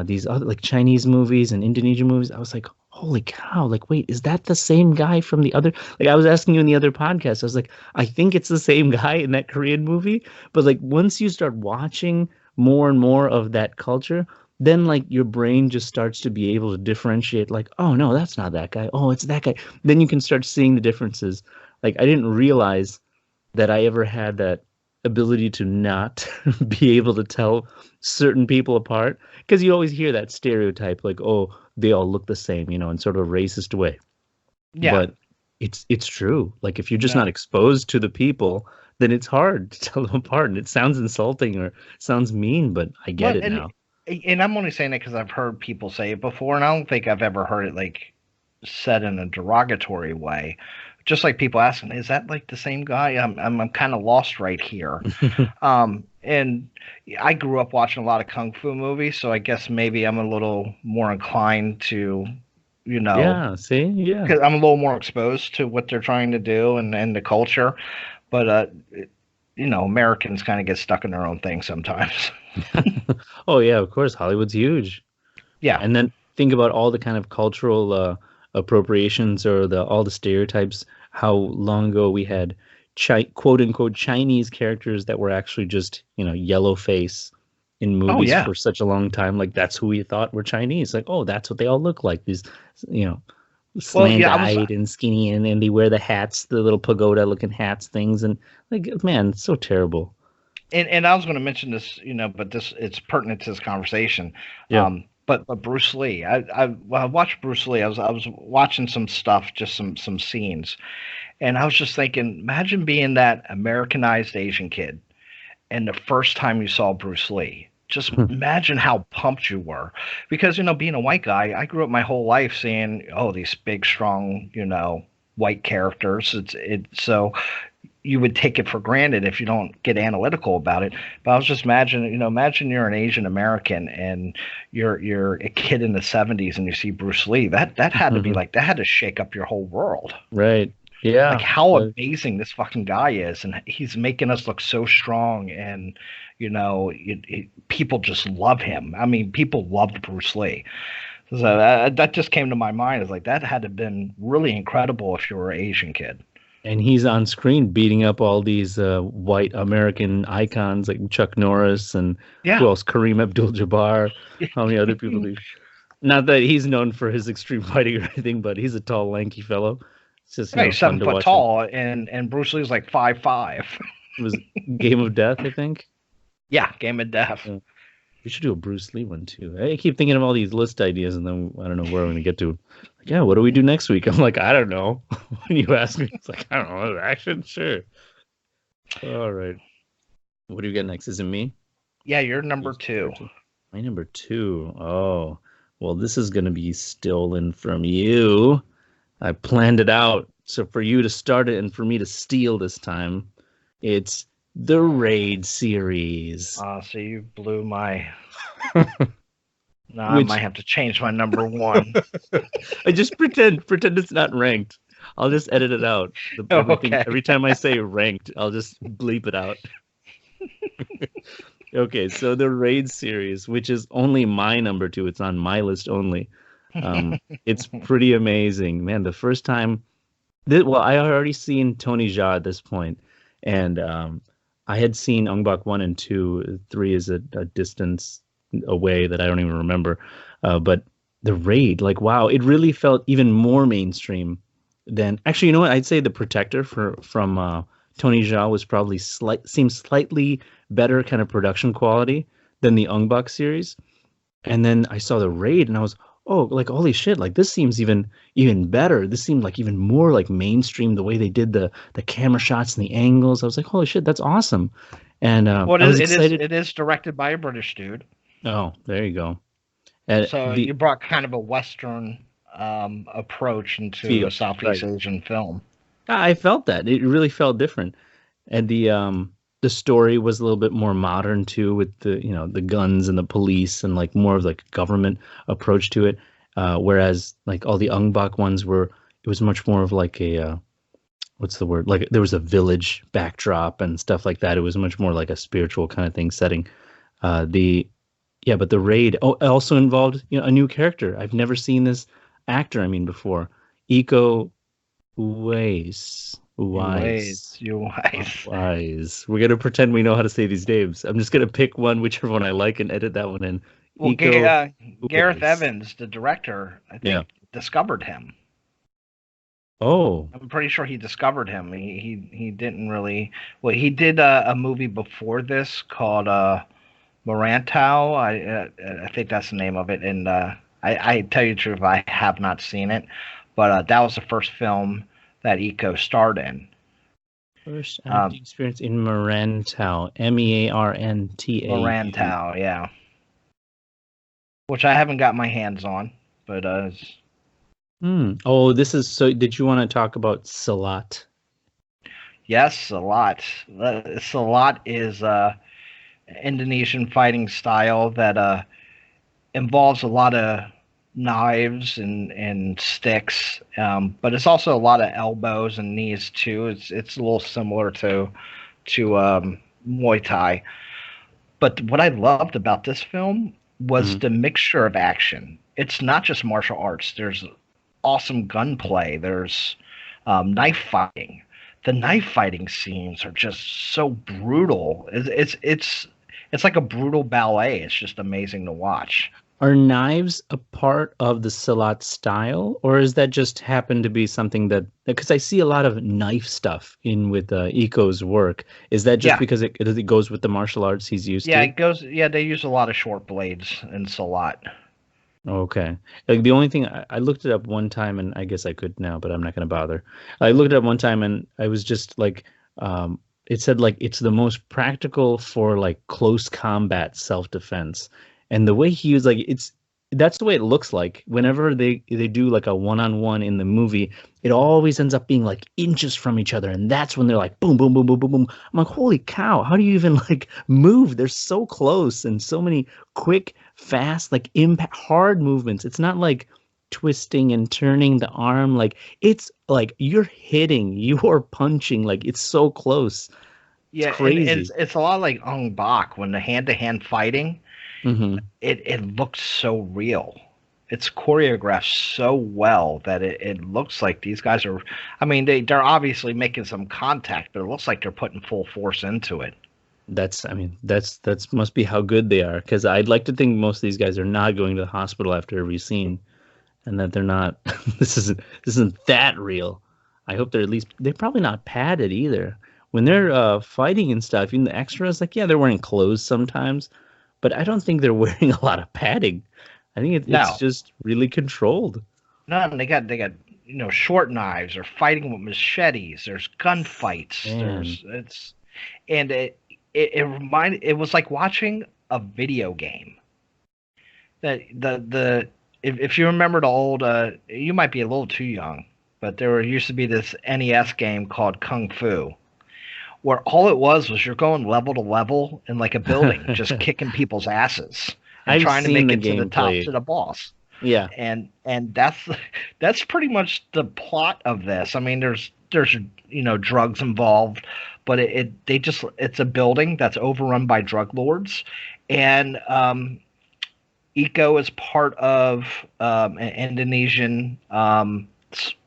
these other like Chinese movies and Indonesian movies, I was like, holy cow, like, wait, is that the same guy from the other? Like, I was asking you in the other podcast, I was like, I think it's the same guy in that Korean movie. But like, once you start watching more and more of that culture, then like your brain just starts to be able to differentiate, like, oh no, that's not that guy. Oh, it's that guy. Then you can start seeing the differences. Like, I didn't realize that I ever had that ability to not be able to tell certain people apart, because you always hear that stereotype like, oh, they all look the same, in sort of a racist way. Yeah. But it's true. Like if you're just No. not exposed to the people, then it's hard to tell them apart, and it sounds insulting or sounds mean, but I get Well, it now. and I'm only saying that because I've heard people say it before, and I don't think I've ever heard it like said in a derogatory way. Just like people asking, is that like the same guy? I'm kind of lost right here. And I grew up watching a lot of kung fu movies, so I guess maybe I'm a little more inclined to, Yeah, see? Yeah. because I'm a little more exposed to what they're trying to do and the culture. But Americans kind of get stuck in their own thing sometimes. Oh yeah, of course, Hollywood's huge. Yeah. And then think about all the kind of cultural appropriations or all the stereotypes. How long ago we had quote unquote Chinese characters that were actually just yellow face in movies yeah. for such a long time. Like that's who we thought were Chinese. Like, oh, that's what they all look like. These slant-eyed and skinny, and they wear the hats, the little pagoda looking hats things, and like, man, it's so terrible. And I was going to mention this, but it's pertinent to this conversation. Yeah. But Bruce Lee, I watched Bruce Lee. I was watching some stuff, just some scenes, and I was just thinking, imagine being that Americanized Asian kid, and the first time you saw Bruce Lee. Just imagine how pumped you were, because being a white guy, I grew up my whole life seeing these big, strong, white characters. So you would take it for granted if you don't get analytical about it. But I was just imagine you're an Asian American and you're a kid in the 70s and you see Bruce Lee. That had to be like, that had to shake up your whole world. Right. Yeah. Like how amazing this fucking guy is, and he's making us look so strong, and people just love him. I mean, people loved Bruce Lee. So that just came to my mind. It's like that had to have been really incredible if you were an Asian kid. And he's on screen beating up all these white American icons like Chuck Norris and who else? Kareem Abdul-Jabbar. How many other people do? Not that he's known for his extreme fighting or anything, but he's a tall, lanky fellow. It's just 7 foot tall, and Bruce Lee's like 5'5". It was Game of Death, I think. Yeah, Game of Death. Yeah. We should do a Bruce Lee one too. I keep thinking of all these list ideas, and then I don't know where I'm going to get to. Like, yeah, what do we do next week? I'm like, I don't know. When you ask me, it's like, I don't know. Action, sure. All right. What do you get next? Is it me? Yeah, you're number 2. My number 2. Oh, well, this is going to be stolen from you. I planned it out. So for you to start it and for me to steal this time, it's the Raid series. So you blew my... I might have to change my number 1. I just pretend it's not ranked. I'll just edit it out. Every time I say ranked, I'll just bleep it out. Okay, so the Raid series, which is only my number 2, it's on my list only. It's pretty amazing, man. The first time, I had already seen Tony Jaa at this point, and I had seen Ong Bak 1 and 2. 3 is a distance away that I don't even remember. But the Raid, like, wow, it really felt even more mainstream than. Actually, you know what? I'd say The Protector from Tony Jaa was probably seemed slightly better kind of production quality than the Ong Bak series. And then I saw the Raid, and I was, oh, like, holy shit, like this seems even better. This seemed like even more like mainstream, the way they did the camera shots and the angles. I was like, holy shit, that's awesome. And I was excited. It is directed by a British dude. Oh, there you go. So you brought kind of a Western approach into a Southeast Asian film. I felt that. It really felt different. And the story was a little bit more modern too, with the guns and the police and like more of like government approach to it. Whereas like all the Ong Bak ones it was much more of like a what's the word? Like there was a village backdrop and stuff like that. It was much more like a spiritual kind of thing setting. But the Raid also involved a new character. I've never seen this actor. Before Iko Uwais. Wise. We're gonna pretend we know how to say these names. I'm just gonna pick one, whichever one I like, and edit that one in. Well, Gareth Evans, the director, I think, discovered him. Oh, I'm pretty sure he discovered him. He didn't really. Well, he did a movie before this called Morantau. I think that's the name of it. And I tell you the truth, I have not seen it, but that was the first film that Eco starred in. first Um, acting experience in Marantau. Mearntau. Morantau, yeah. Which I haven't got my hands on, but Oh, this is so. Did you want to talk about Salat? yes, a lot. Salat is Indonesian fighting style that involves a lot of knives and sticks, but it's also a lot of elbows and knees too. It's a little similar to Muay Thai. But what I loved about this film was Mhm. the mixture of action. It's not just martial arts. There's awesome gunplay. There's knife fighting. The knife fighting scenes are just so brutal. It's like a brutal ballet. It's just amazing to watch. Are knives a part of the Salat style, or is that just happen to be something that? Because I see a lot of knife stuff in with Eco's work. Is that just Yeah, because it goes with the martial arts he's used yeah, to? it goes. Yeah, they use a lot of short blades in Salat. Okay. Like the only thing I looked it up one time, and I guess I could now, but I'm not going to bother. I looked it up one time, and I was just like, it said like it's the most practical for like close combat self-defense, and the way he was like, that's the way it looks like whenever they do like a one-on-one in the movie. It always ends up being like inches from each other, and that's when they're like boom, boom, boom, boom, boom, boom. I'm like, holy cow! How do you even like move? They're so close, and so many quick, fast, like impact, hard movements. It's not like twisting and turning the arm. Like it's like you're hitting, you're punching. Like it's so close. It's Yeah, and crazy. it's a lot like Ong Bak when the hand to hand fighting. Hmm. It looks so real. It's choreographed so well that it looks like these guys are. I mean, they're obviously making some contact, but it looks like they're putting full force into it. I mean, that's must be how good they are. Because I'd like to think most of these guys are not going to the hospital after every scene, and that they're not. This isn't that real. I hope they're probably not padded either. When they're fighting and stuff, even the extras, like yeah, they're wearing clothes sometimes, but I don't think they're wearing a lot of padding. I think it's No, just really controlled. no, they got short knives or fighting with machetes. There's gunfights. Man. And it was like watching a video game. That the if you remember the old you might be a little too young, but there used to be this NES game called Kung Fu, where all it was you're going level to level in like a building, just kicking people's asses and I've trying to seen make the it to the top gameplay. to the boss. Yeah. And that's pretty much the plot of this. I mean, there's drugs involved, but it's a building that's overrun by drug lords, and Eco is part of an Indonesian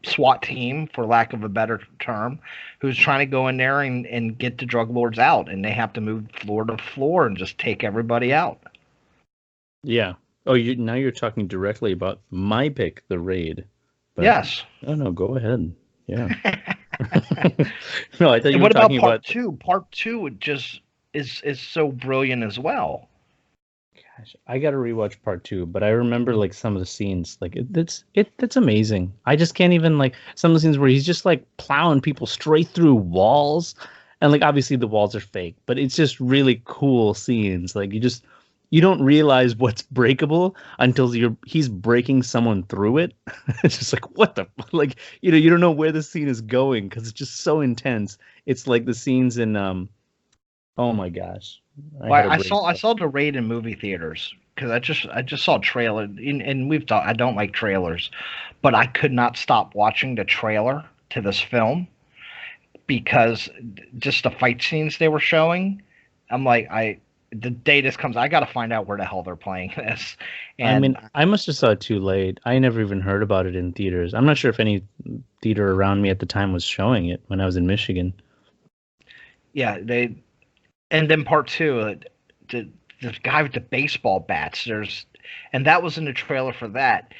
SWAT team, for lack of a better term, who's trying to go in there and get the drug lords out, and they have to move floor to floor and just take everybody out. Yeah. Oh, now you're talking directly about my pick, The Raid. But Yes. oh no, go ahead. Yeah. No, I thought you And were what about talking part about. two? Part two just is so brilliant as well. Gosh, I got to rewatch part two, but I remember like some of the scenes. Like that's amazing. I just can't even like some of the scenes where he's just like plowing people straight through walls, and like obviously the walls are fake, but it's just really cool scenes. Like you don't realize what's breakable until he's breaking someone through it. It's just like what the like you don't know where the scene is going because it's just so intense. It's like the scenes in oh my gosh, I had Well, a I brain saw I fart. saw the raid in movie theaters because I just saw a trailer, and we've thought I don't like trailers, but I could not stop watching the trailer to this film because just the fight scenes they were showing. I'm like, the day this comes, I got to find out where the hell they're playing this, I and mean, I must have saw it too late. I never even heard about it in theaters. I'm not sure if any theater around me at the time was showing it when I was in Michigan. yeah, and then part two, the the guy with the baseball bats. And that was in the trailer for that.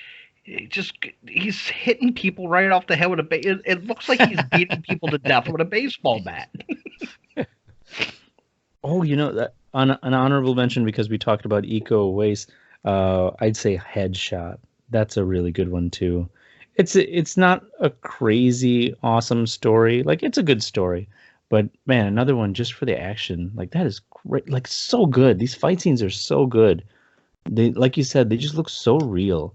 he's hitting people right off the head with it looks like he's beating people to death with a baseball bat. Oh, that on an honorable mention because we talked about eco waste. I'd say Headshot. That's a really good one too. It's not a crazy awesome story. Like it's a good story, but man, another one just for the action. Like that is great. Like so good. These fight scenes are so good. They, like you said, they just look so real.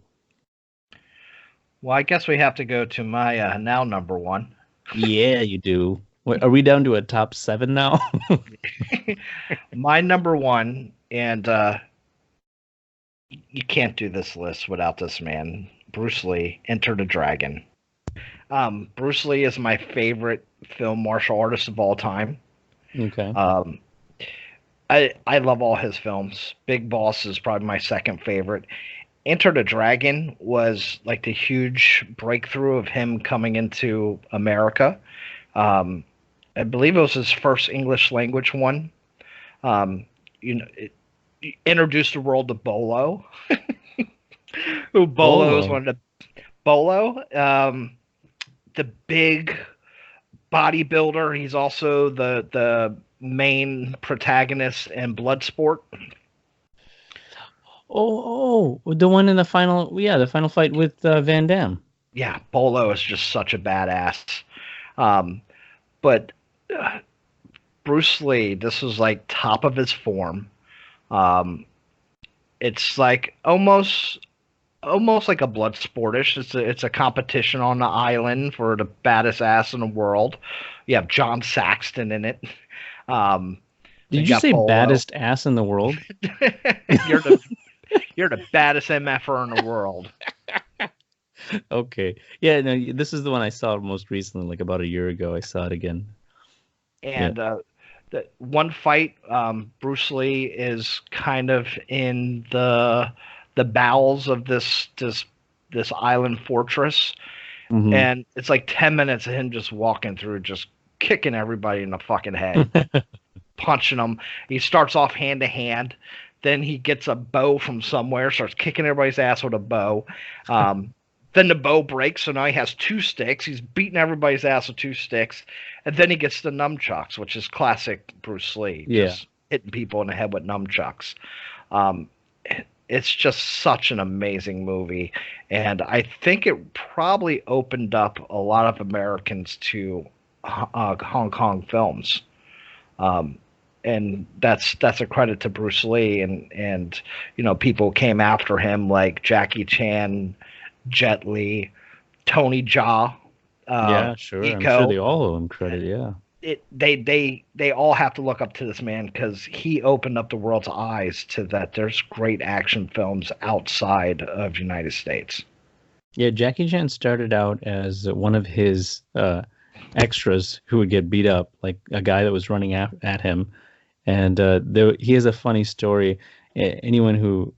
Well, I guess we have to go to my now number one. Yeah, you do. Wait, are we down to a top 7 now? My number one, and you can't do this list without this man, Bruce Lee, Enter the Dragon. Bruce Lee is my favorite film martial artist of all time. Okay. I love all his films. Big Boss is probably my second favorite. Enter the Dragon was like the huge breakthrough of him coming into America. I believe it was his first English language one. It introduced the world to Bolo. Bolo is one of the big bodybuilder. He's also the main protagonist in Bloodsport. Oh, the one in the final fight with Van Damme. Yeah, Bolo is just such a badass. But Bruce Lee, this was like top of his form. It's like almost like a blood sportish. It's a competition on the island for the baddest ass in the world. You have John Saxton in it. Did you say Bolo. Baddest ass in the world? You're the baddest MFer in the world. Okay. Yeah, no, this is the one I saw most recently, like about a year ago. I saw it again. And the one fight, Bruce Lee is kind of in the bowels of this island fortress. Mm-hmm. And it's like 10 minutes of him just walking through, just kicking everybody in the fucking head, punching them. He starts off hand to hand. Then he gets a bow from somewhere, starts kicking everybody's ass with a bow. Then the bow breaks, so now he has 2 sticks. He's beating everybody's ass with 2 sticks. And then he gets the nunchucks, which is classic Bruce Lee. Yeah. Just hitting people in the head with nunchucks. It's just such an amazing movie. And I think it probably opened up a lot of Americans to Hong Kong films. And that's a credit to Bruce Lee. And people came after him like Jackie Chan, Jet Li, Tony Jaa. Yeah, sure. Iko. I'm sure they all owe him credit. Yeah. They all have to look up to this man because he opened up the world's eyes to that there's great action films outside of United States. Yeah, Jackie Chan started out as one of his extras who would get beat up, like a guy that was running at him. And he has a funny story. Anyone who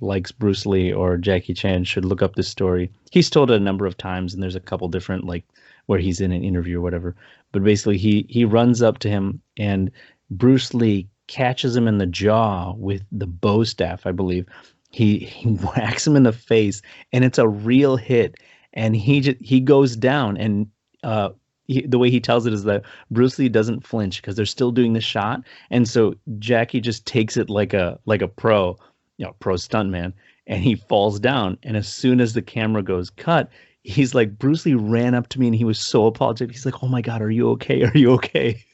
likes Bruce Lee or Jackie Chan should look up this story. He's told it a number of times, and there's a couple different, like, where he's in an interview or whatever. But basically, he runs up to him, and Bruce Lee catches him in the jaw with the bow staff, I believe. He whacks him in the face, and it's a real hit. And he goes down, and the way he tells it is that Bruce Lee doesn't flinch because they're still doing the shot, and so Jackie just takes it like a pro stuntman, and he falls down. And as soon as the camera goes cut, he's like, Bruce Lee ran up to me and he was so apologetic. He's like, "Oh my God, are you okay? Are you okay?"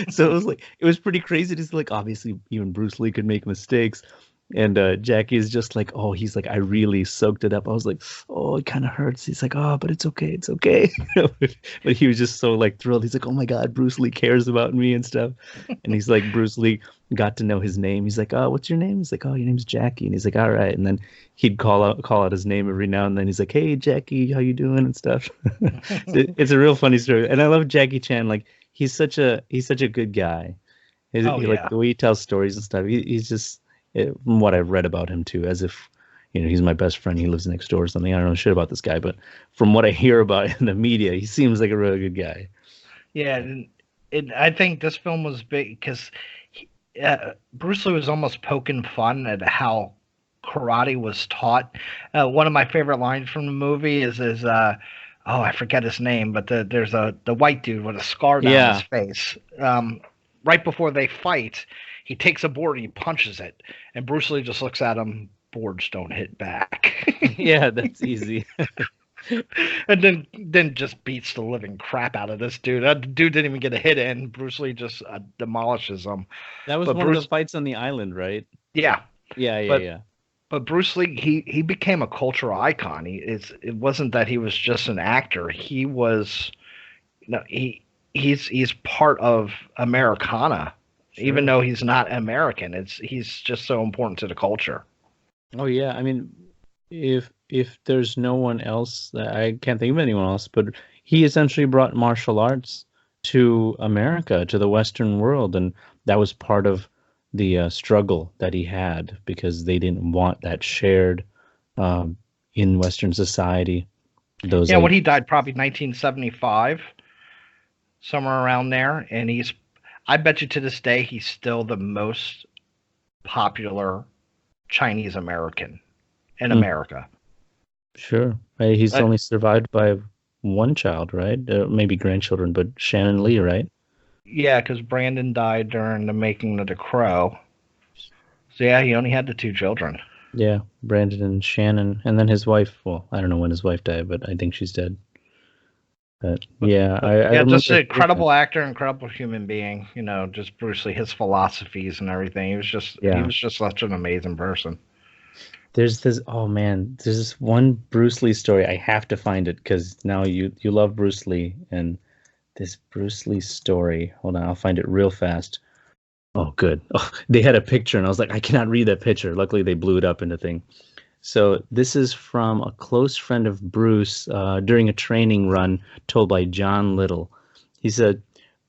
So it was pretty crazy. Just like, obviously even Bruce Lee could make mistakes. And Jackie is just like, oh, he's like, I really soaked it up. I was like, oh, it kind of hurts. He's like, oh, but it's okay. It's okay. But he was just so like thrilled. He's like, oh my God, Bruce Lee cares about me and stuff. And he's like, Bruce Lee got to know his name. He's like, oh, what's your name? He's like, oh, your name's Jackie. And he's like, all right. And then he'd call out his name every now and then. He's like, hey, Jackie, how you doing and stuff. It's a real funny story. And I love Jackie Chan. Like he's such a good guy. Like the way he tells stories and stuff. He's just. From what I've read about him too, as if he's my best friend, he lives next door or something. I don't know shit about this guy, but from what I hear about in the media, he seems like a really good guy. Yeah, and I think this film was big because Bruce Lee was almost poking fun at how karate was taught. One of my favorite lines from the movie is oh, I forget his name, but there's the white dude with a scar down his face. Right before they fight, he takes a board and he punches it, and Bruce Lee just looks at him. Boards don't hit back. Yeah, that's easy. And then just beats the living crap out of this dude. That dude didn't even get a hit in. Bruce Lee just demolishes him. That was one of the fights on the island, right? Yeah. Yeah. But Bruce Lee, he became a cultural icon. It wasn't that he was just an actor. He was, he's part of Americana, sure. Even though he's not American. He's just so important to the culture. Oh yeah, I mean, if there's no one else, I can't think of anyone else, but he essentially brought martial arts to America, to the Western world, and that was part of the struggle that he had, because they didn't want that shared in Western society. When he died, probably 1975, somewhere around there, and I bet you to this day he's still the most popular Chinese American in America. Sure. He's only survived by one child, right? Maybe grandchildren, but Shannon Lee, right? Yeah, because Brandon died during the making of The Crow. So yeah, he only had the 2 children. Yeah, Brandon and Shannon. And then his wife, well, I don't know when his wife died, but I think she's dead. But I just an incredible actor, incredible human being. Just Bruce Lee, his philosophies and everything. He was just such an amazing person. There's this one Bruce Lee story. I have to find it because now you love Bruce Lee, and this Bruce Lee story. Hold on, I'll find it real fast. Oh, good. Oh, they had a picture, and I was like, I cannot read that picture. Luckily, they blew it up into thing. So this is from a close friend of Bruce during a training run told by John Little. He said,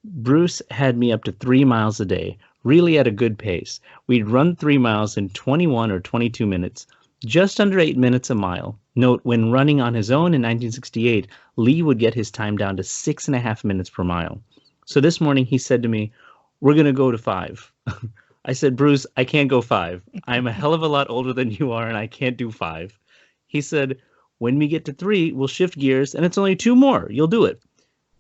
Bruce had me up to 3 miles a day, really at a good pace. We'd run 3 miles in 21 or 22 minutes, just under 8 minutes a mile. Note, when running on his own in 1968, Lee would get his time down to 6.5 minutes per mile. So this morning he said to me, we're going to go to 5. I said, Bruce, I can't go 5. I'm a hell of a lot older than you are, and I can't do 5. He said, when we get to 3, we'll shift gears, and it's only 2 more. You'll do it.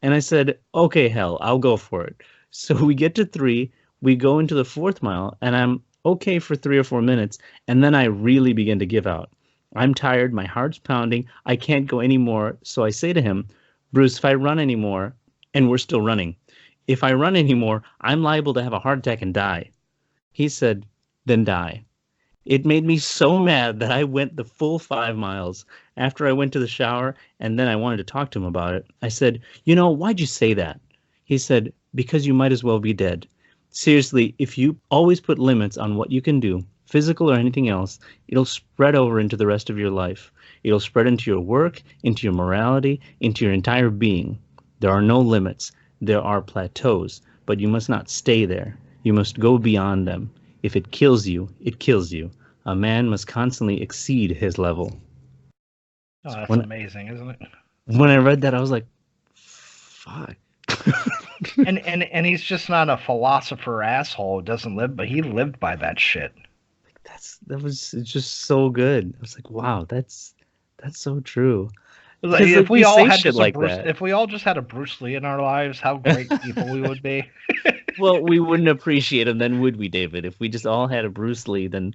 And I said, okay, hell, I'll go for it. So we get to 3, we go into the 4th mile, and I'm okay for 3 or 4 minutes, and then I really begin to give out. I'm tired, my heart's pounding, I can't go anymore, so I say to him, Bruce, if I run anymore, and we're still running, if I run anymore, I'm liable to have a heart attack and die. He said, then die. It made me so mad that I went the full 5 miles. After I went to the shower, and then I wanted to talk to him about it, I said, why'd you say that? He said, because you might as well be dead. Seriously, if you always put limits on what you can do, physical or anything else, it'll spread over into the rest of your life. It'll spread into your work, into your morality, into your entire being. There are no limits. There are plateaus, but you must not stay there. You must go beyond them. If it kills you, it kills you. A man must constantly exceed his level. Oh, that's amazing, isn't it? When I read that, I was like, fuck. and he's just not a philosopher asshole who doesn't live, but he lived by that shit. It's just so good. I was like, wow, that's so true. If we all just had a Bruce Lee in our lives, how great people we would be. Well, we wouldn't appreciate him then, would we, David? If we just all had a Bruce Lee, then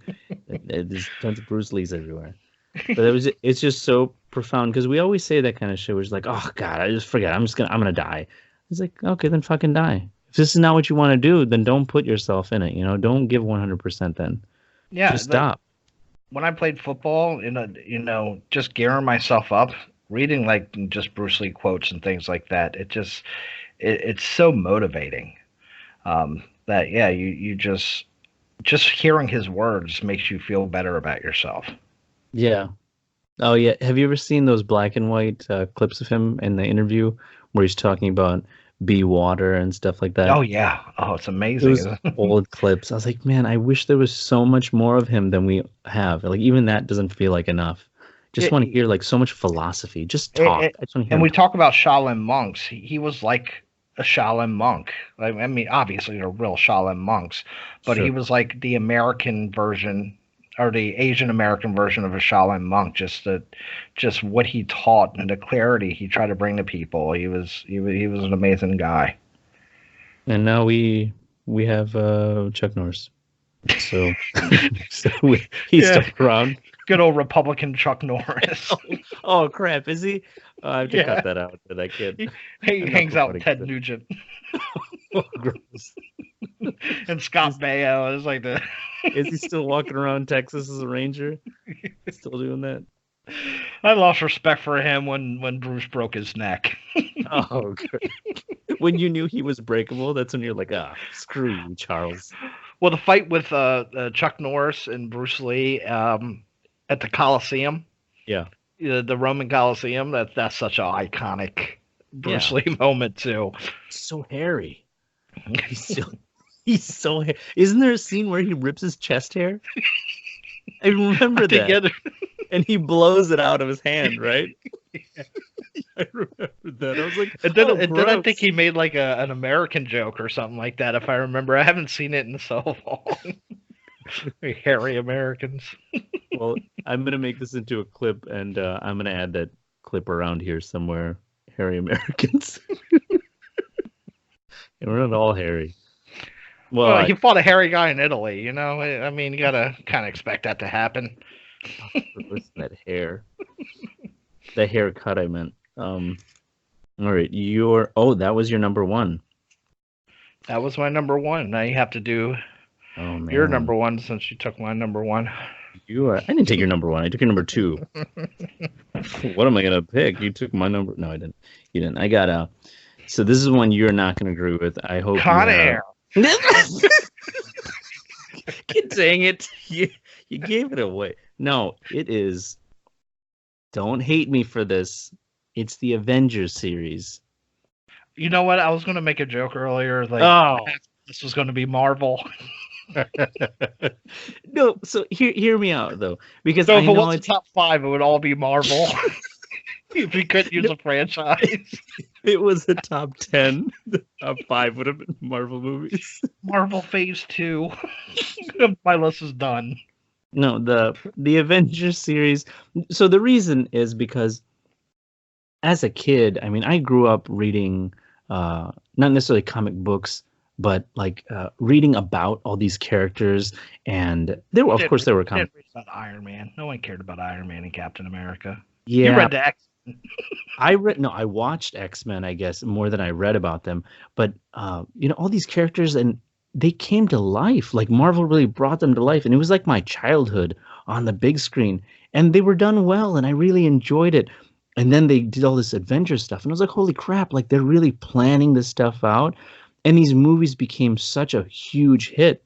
there's tons of Bruce Lees everywhere. But it's just so profound, because we always say that kind of shit. We're just like, oh God, I just forget. I'm gonna die. It's like, okay, then fucking die. If this is not what you want to do, then don't put yourself in it. Don't give 100%. Then just stop. When I played football, just gearing myself up, reading like just Bruce Lee quotes and things like that, it's so motivating. That you just hearing his words makes you feel better about yourself. Yeah. Oh yeah. Have you ever seen those black and white clips of him in the interview where he's talking about be water and stuff like that? Oh yeah. Oh, it's amazing. Those old clips. I was like, man, I wish there was so much more of him than we have. Like even that doesn't feel like enough. Just want to hear like so much philosophy. Just talk. I just want to hear. And we talk about Shaolin monks. He was like a Shaolin monk. I mean, obviously they're real Shaolin monks, but He was like the American version or the Asian American version of a Shaolin monk. Just what he taught and the clarity he tried to bring to people. He was an amazing guy. And now we have Chuck Norris. So, he's Yeah. stuck around. Good old Republican Chuck Norris. Oh crap! Is he? I have to Yeah. cut that out. That I can't. He hangs out with Ted Nugent Oh, gross. and Scott Baio. Is like the. Is he still walking around Texas as a ranger? Still doing that? I lost respect for him when Bruce broke his neck. Oh, good. When you knew he was breakable, that's when you're like, screw you, Charles. Well, the fight with Chuck Norris and Bruce Lee at the Coliseum. Yeah. The Roman Coliseum. That's such an iconic Bruce Lee moment too. So hairy. He's so hairy. Isn't there a scene where he rips his chest hair? I remember that. And he blows it out of his hand, right? Yeah. I remember that. I was like, and then I think he made like an American joke or something like that, if I remember. I haven't seen it in so long. Hairy Americans. Well, I'm going to make this into a clip, and I'm going to add that clip around here somewhere. Hairy Americans. And we're not all hairy. Well, he fought a hairy guy in Italy, you know? I mean, you got to kind of expect that to happen. Listen, that hair. The haircut, I meant. All right, that was your number one. That was my number one. Now you have to do your number one since you took my number one. I didn't take your number one. I took your number two. What am I gonna pick? You took my number. No, I didn't. You didn't. I got So this is one you're not gonna agree with. I hope. Con Air. Dang it! You gave it away. No, it is. Don't hate me for this. It's the Avengers series. You know what? I was going to make a joke earlier. This was going to be Marvel. No, so hear me out though, because So I if it know was the top 5, it would all be Marvel. If we couldn't use a franchise. It was the top 10. The top 5 would have been Marvel movies. Marvel Phase 2. My list is done. No, the Avengers series. So the reason is because as a kid, I mean, I grew up reading not necessarily comic books, but like reading about all these characters, and there were comics. About Iron Man. No one cared about Iron Man and Captain America. Yeah, you read the X. I watched X-Men, I guess, more than I read about them. But all these characters, and they came to life. Like Marvel really brought them to life, and it was like my childhood on the big screen. And they were done well, and I really enjoyed it. And then they did all this Avengers stuff, and I was like, holy crap! Like they're really planning this stuff out. And these movies became such a huge hit.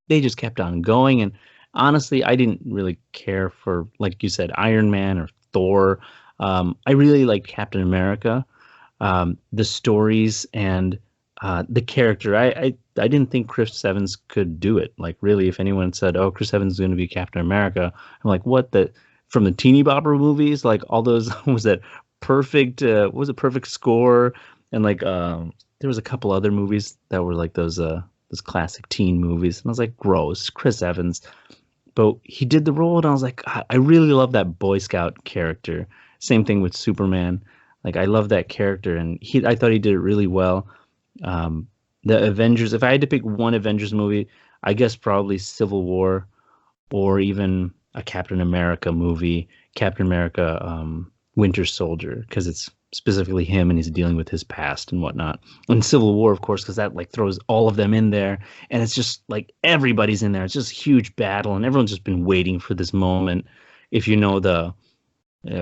They just kept on going. And honestly, I didn't really care for, like you said, Iron Man or Thor. I really liked Captain America, the stories and the character. I didn't think Chris Evans could do it. Like really, if anyone said, "Oh, Chris Evans is going to be Captain America," I'm like, "What?" From the Teeny Bopper movies, like all those was that Perfect? Was it Perfect Score? And like there was a couple other movies that were like those classic teen movies, and I was like, gross, Chris Evans. But he did the role, and I was like, I really love that Boy Scout character. Same thing with Superman. Like I love that character, and I thought he did it really well. The Avengers. If I had to pick one Avengers movie, I guess probably Civil War, or even a Captain America movie, Captain America, Winter Soldier, because it's specifically him and he's dealing with his past and whatnot. And Civil War, of course, because that like throws all of them in there, and it's just like everybody's in there. It's just a huge battle, and everyone's just been waiting for this moment. If you know the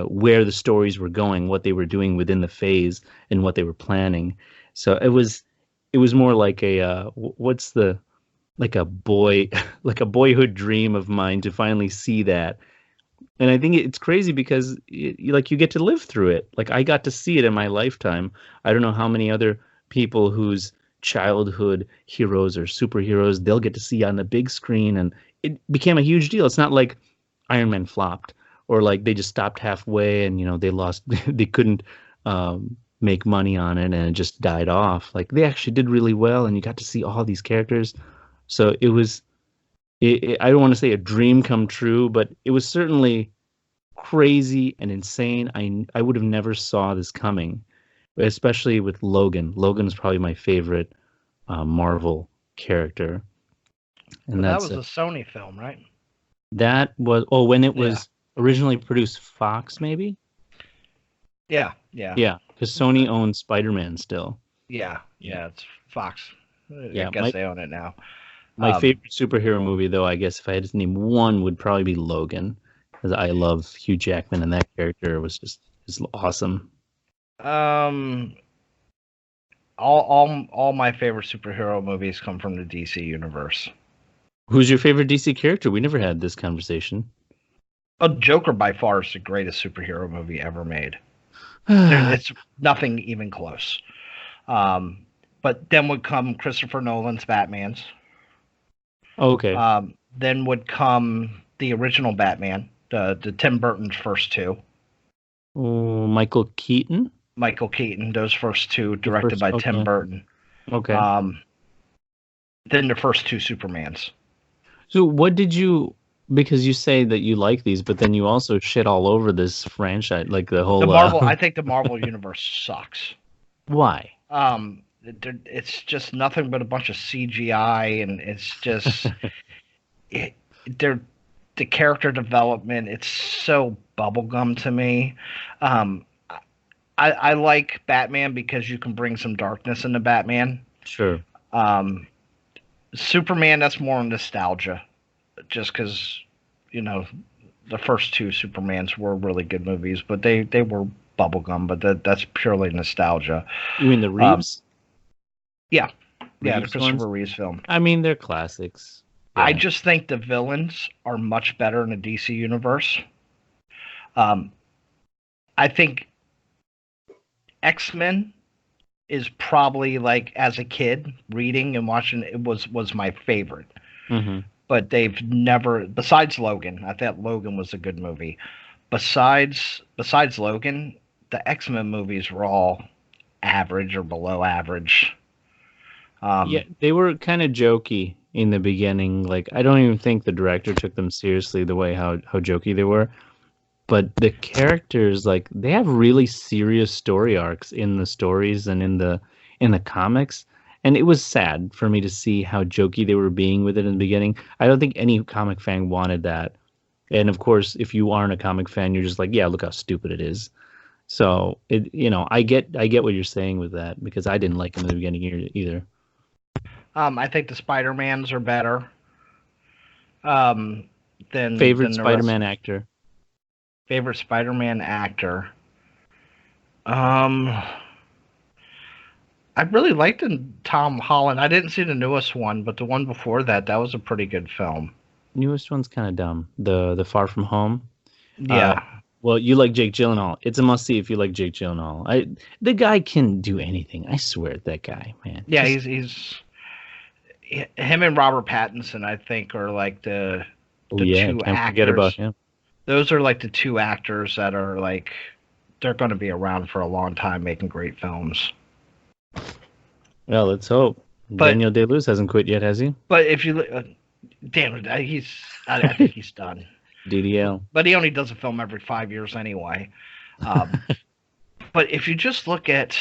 where the stories were going, what they were doing within the phase, and what they were planning. So it was more like a like a boyhood dream of mine to finally see that. And I think it's crazy because you get to live through it. Like I got to see it in my lifetime. I don't know how many other people whose childhood heroes or superheroes they'll get to see on the big screen, and it became a huge deal. It's not like Iron Man flopped, or like they just stopped halfway and they lost. They couldn't make money on it and it just died off. Like they actually did really well, and you got to see all these characters. So it was I don't want to say a dream come true, but it was certainly crazy and insane. I would have never saw this coming, especially with Logan. Logan's probably my favorite Marvel character, and But that was a Sony film, right? that was when it was originally produced Fox, maybe. Yeah. Because Sony owns Spider-Man still. Yeah, it's Fox. Yeah, I guess they own it now. My favorite superhero movie, though, I guess if I had to name one, would probably be Logan, because I love Hugh Jackman, and that character was just awesome. All my favorite superhero movies come from the DC universe. Who's your favorite DC character? We never had this conversation. Joker by far is the greatest superhero movie ever made. It's nothing even close. But then would come Christopher Nolan's Batmans. Okay. Then would come the original Batman, the Tim Burton's first two. Oh, Michael Keaton, those first two, directed by Tim Burton. Okay. Then the first two Supermans. So what did you? Because you say that you like these, but then you also shit all over this franchise, like the whole. Marvel. I think the Marvel universe sucks. Why? It's just nothing but a bunch of CGI, and it's just the character development. It's so bubblegum to me. I like Batman because you can bring some darkness into Batman. Sure. Superman, that's more nostalgia, just because the first two Supermans were really good movies, but they were bubblegum. But that's purely nostalgia. You mean the Reeves? Yeah, the Christopher Reeves film. I mean, they're classics. Yeah. I just think the villains are much better in the DC universe. I think X-Men is probably, like, as a kid reading and watching, it was my favorite. Mm-hmm. But they've never, besides Logan, I thought Logan was a good movie. Besides Logan, the X-Men movies were all average or below average. Yeah, they were kind of jokey in the beginning. Like, I don't even think the director took them seriously the way how jokey they were. But the characters, like, they have really serious story arcs in the stories and in the comics. And it was sad for me to see how jokey they were being with it in the beginning. I don't think any comic fan wanted that. And of course, if you aren't a comic fan, you're just like, yeah, look how stupid it is. So I get what you're saying with that, because I didn't like them in the beginning either. I think the Spider-Mans are better. Than Spider-Man actor. Favorite Spider-Man actor. I really liked Tom Holland. I didn't see the newest one, but the one before that was a pretty good film. Newest one's kind of dumb. The Far From Home. Yeah. Well, you like Jake Gyllenhaal. It's a must-see if you like Jake Gyllenhaal. The guy can do anything. I swear, that guy, man. Yeah, he's him and Robert Pattinson, I think, are like the two can't actors. Forget about him. Those are like the two actors that are like, they're going to be around for a long time making great films. Well, let's hope. But Daniel Day-Lewis hasn't quit yet, has he? But if you damn it, I think he's done. DDL. But he only does a film every 5 years anyway. But if you just look at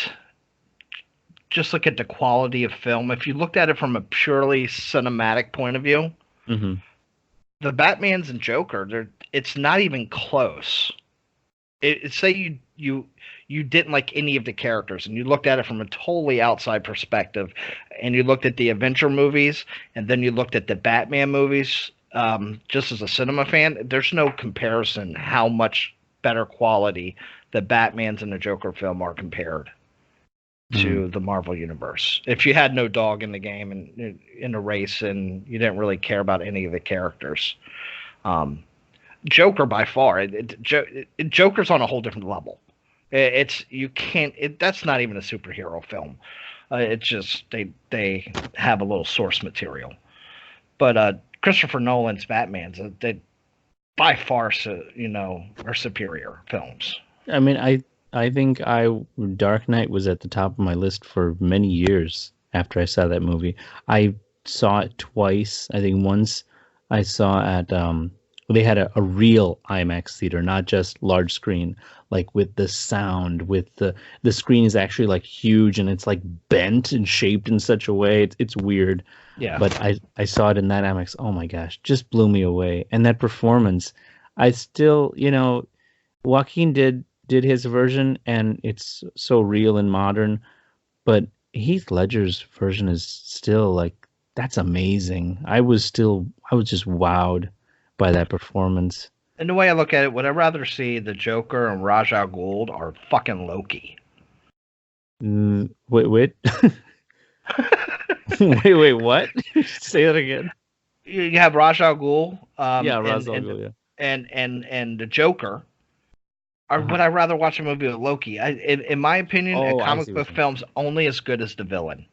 the quality of film, if you looked at it from a purely cinematic point of view, mm-hmm. the Batmans and Joker, it's not even close. Say you didn't like any of the characters, and you looked at it from a totally outside perspective, and you looked at the Avenger movies, and then you looked at the Batman movies, just as a cinema fan, there's no comparison how much better quality the Batmans and the Joker film are compared to the Marvel universe. If you had no dog in the game and in the race, and you didn't really care about any of the characters, Joker by far, Joker's on a whole different level. That's not even a superhero film. It's just they have a little source material. But Christopher Nolan's Batman's, they by far are superior films. I mean, I think Dark Knight was at the top of my list for many years after I saw that movie. I saw it twice. I think once I saw at they had a real IMAX theater, not just large screen, like with the sound, with the screen is actually like huge and it's like bent and shaped in such a way. It's weird. Yeah. But I saw it in that IMAX. Oh my gosh, just blew me away. And that performance, I still, Joaquin did his version and it's so real and modern, but Heath Ledger's version is still like that's amazing. I was just wowed by that performance. And the way I look at it, would I rather see the Joker and Raj Al Ghul or fucking Loki? Wait. wait, what? Say that again. You have Raj Al Ghul, Raj Al Ghul, yeah. And the Joker. Or would I rather watch a movie with Loki? In my opinion, a comic book film's only as good as the villain.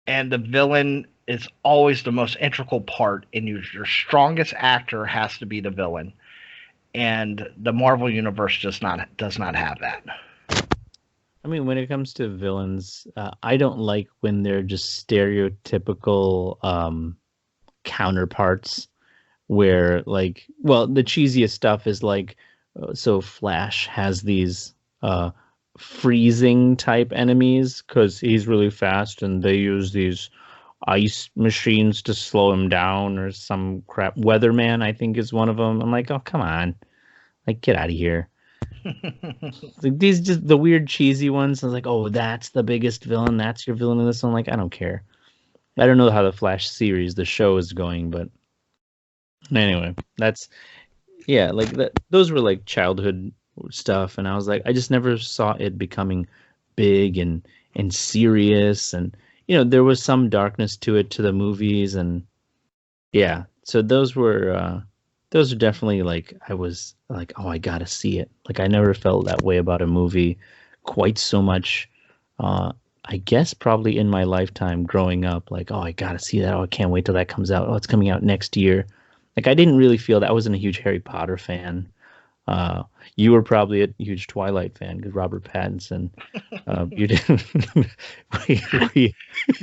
And the villain is always the most integral part, and your strongest actor has to be the villain. And the Marvel Universe does not have that. I mean, when it comes to villains, I don't like when they're just stereotypical counterparts where, like, well, the cheesiest stuff is like, so Flash has these freezing type enemies because he's really fast and they use these ice machines to slow him down or some crap. Weatherman, I think, is one of them. I'm like, oh, come on. Like, get out of here. Like, these just the weird cheesy ones. I was like, oh, that's the biggest villain. That's your villain in this one. Like, I don't care. I don't know how the Flash series, the show, is going, but anyway, that's like that. Those were like childhood stuff, and I was like, I just never saw it becoming big and serious, and there was some darkness to it, to the movies, and so those are definitely like, I was like, oh, I gotta see it. Like, I never felt that way about a movie quite so much. I guess probably in my lifetime growing up, like, oh, I gotta see that. Oh, I can't wait till that comes out. Oh, it's coming out next year. Like, I didn't really feel that. I wasn't a huge Harry Potter fan. You were probably a huge Twilight fan because Robert Pattinson. You didn't.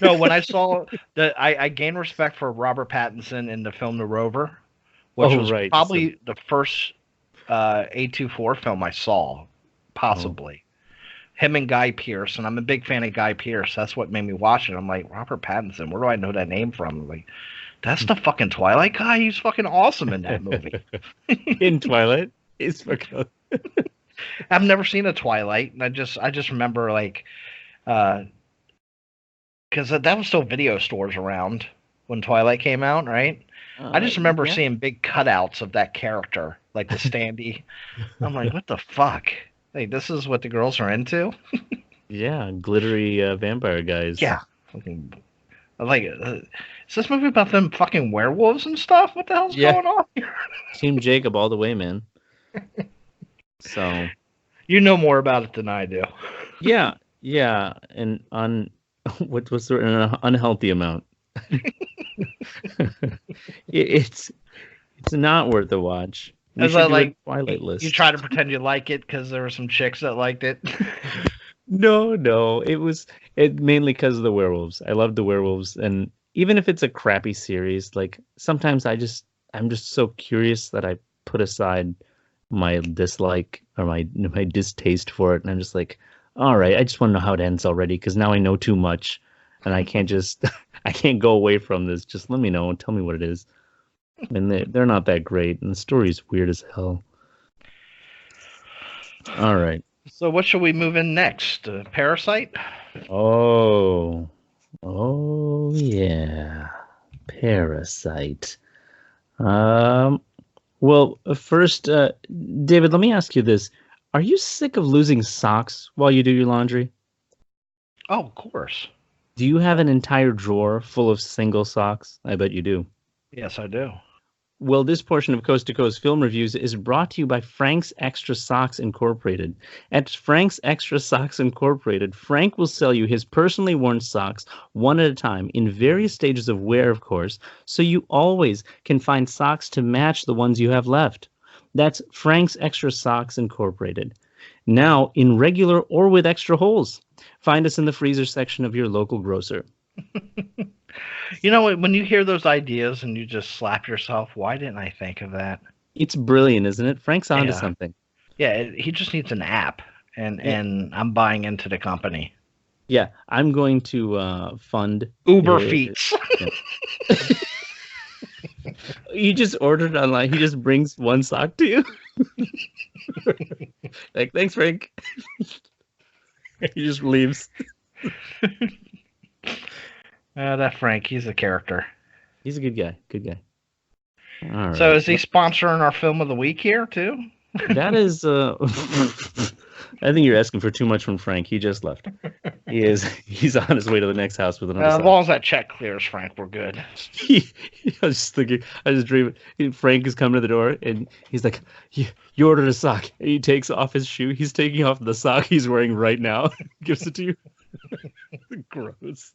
No, when I saw that, I gained respect for Robert Pattinson in the film The Rover, which was probably the first A24 film I saw, possibly. Him and Guy Pearce, and I'm a big fan of Guy Pearce. That's what made me watch it. I'm like, Robert Pattinson, where do I know that name from? I'm like, that's the fucking Twilight guy? He's fucking awesome in that movie. In Twilight? He's fucking I've never seen a Twilight, and I just remember, like, because that was still video stores around when Twilight came out, right? I just remember seeing big cutouts of that character, like the standee. I'm like, what the fuck? Hey, this is what the girls are into? Yeah, glittery vampire guys. Yeah. Fucking, like, is this movie about them fucking werewolves and stuff? What the hell's going on here? Team Jacob all the way, man. So, you know more about it than I do. Yeah, and what's an unhealthy amount. It's not worth the watch. We should do a Twilight list. You try to pretend you like it because there were some chicks that liked it. No, it was mainly because of the werewolves. I love the werewolves, and even if it's a crappy series, like sometimes I'm just so curious that I put aside my dislike or my distaste for it, and I'm just like, all right, I just want to know how it ends already because now I know too much, and I can't go away from this. Just let me know and tell me what it is. And they're not that great, and the story's weird as hell. All right. So what should we move in next? Parasite? Oh yeah, Parasite. Well, first, David, let me ask you this: are you sick of losing socks while you do your laundry? Oh, of course. Do you have an entire drawer full of single socks? I bet you do. Yes, I do. Well, this portion of Coast to Coast Film Reviews is brought to you by Frank's Extra Socks Incorporated. At Frank's Extra Socks Incorporated, Frank will sell you his personally worn socks one at a time in various stages of wear, of course, so you always can find socks to match the ones you have left. That's Frank's Extra Socks Incorporated. Now in regular or with extra holes. Find us in the freezer section of your local grocer. You know, when you hear those ideas and you just slap yourself, why didn't I think of that? It's brilliant, isn't it? Frank's onto Yeah. something. Yeah, he just needs an app, and I'm buying into the company. Yeah, I'm going to fund Uber Feets. You just ordered online. He just brings one sock to you. Like, thanks, Frank. He just leaves. That Frank, he's a character. He's a good guy. Good guy. All So right. is he sponsoring our film of the week here too? That is. I think you're asking for too much from Frank. He just left. He's on his way to the next house with another. As sock. long as that check clears, Frank, we're good. I was just thinking. I was dreaming. Frank is coming to the door and he's like, "You ordered a sock." And he takes off his shoe. He's taking off the sock he's wearing right now. Gives it to you. Gross.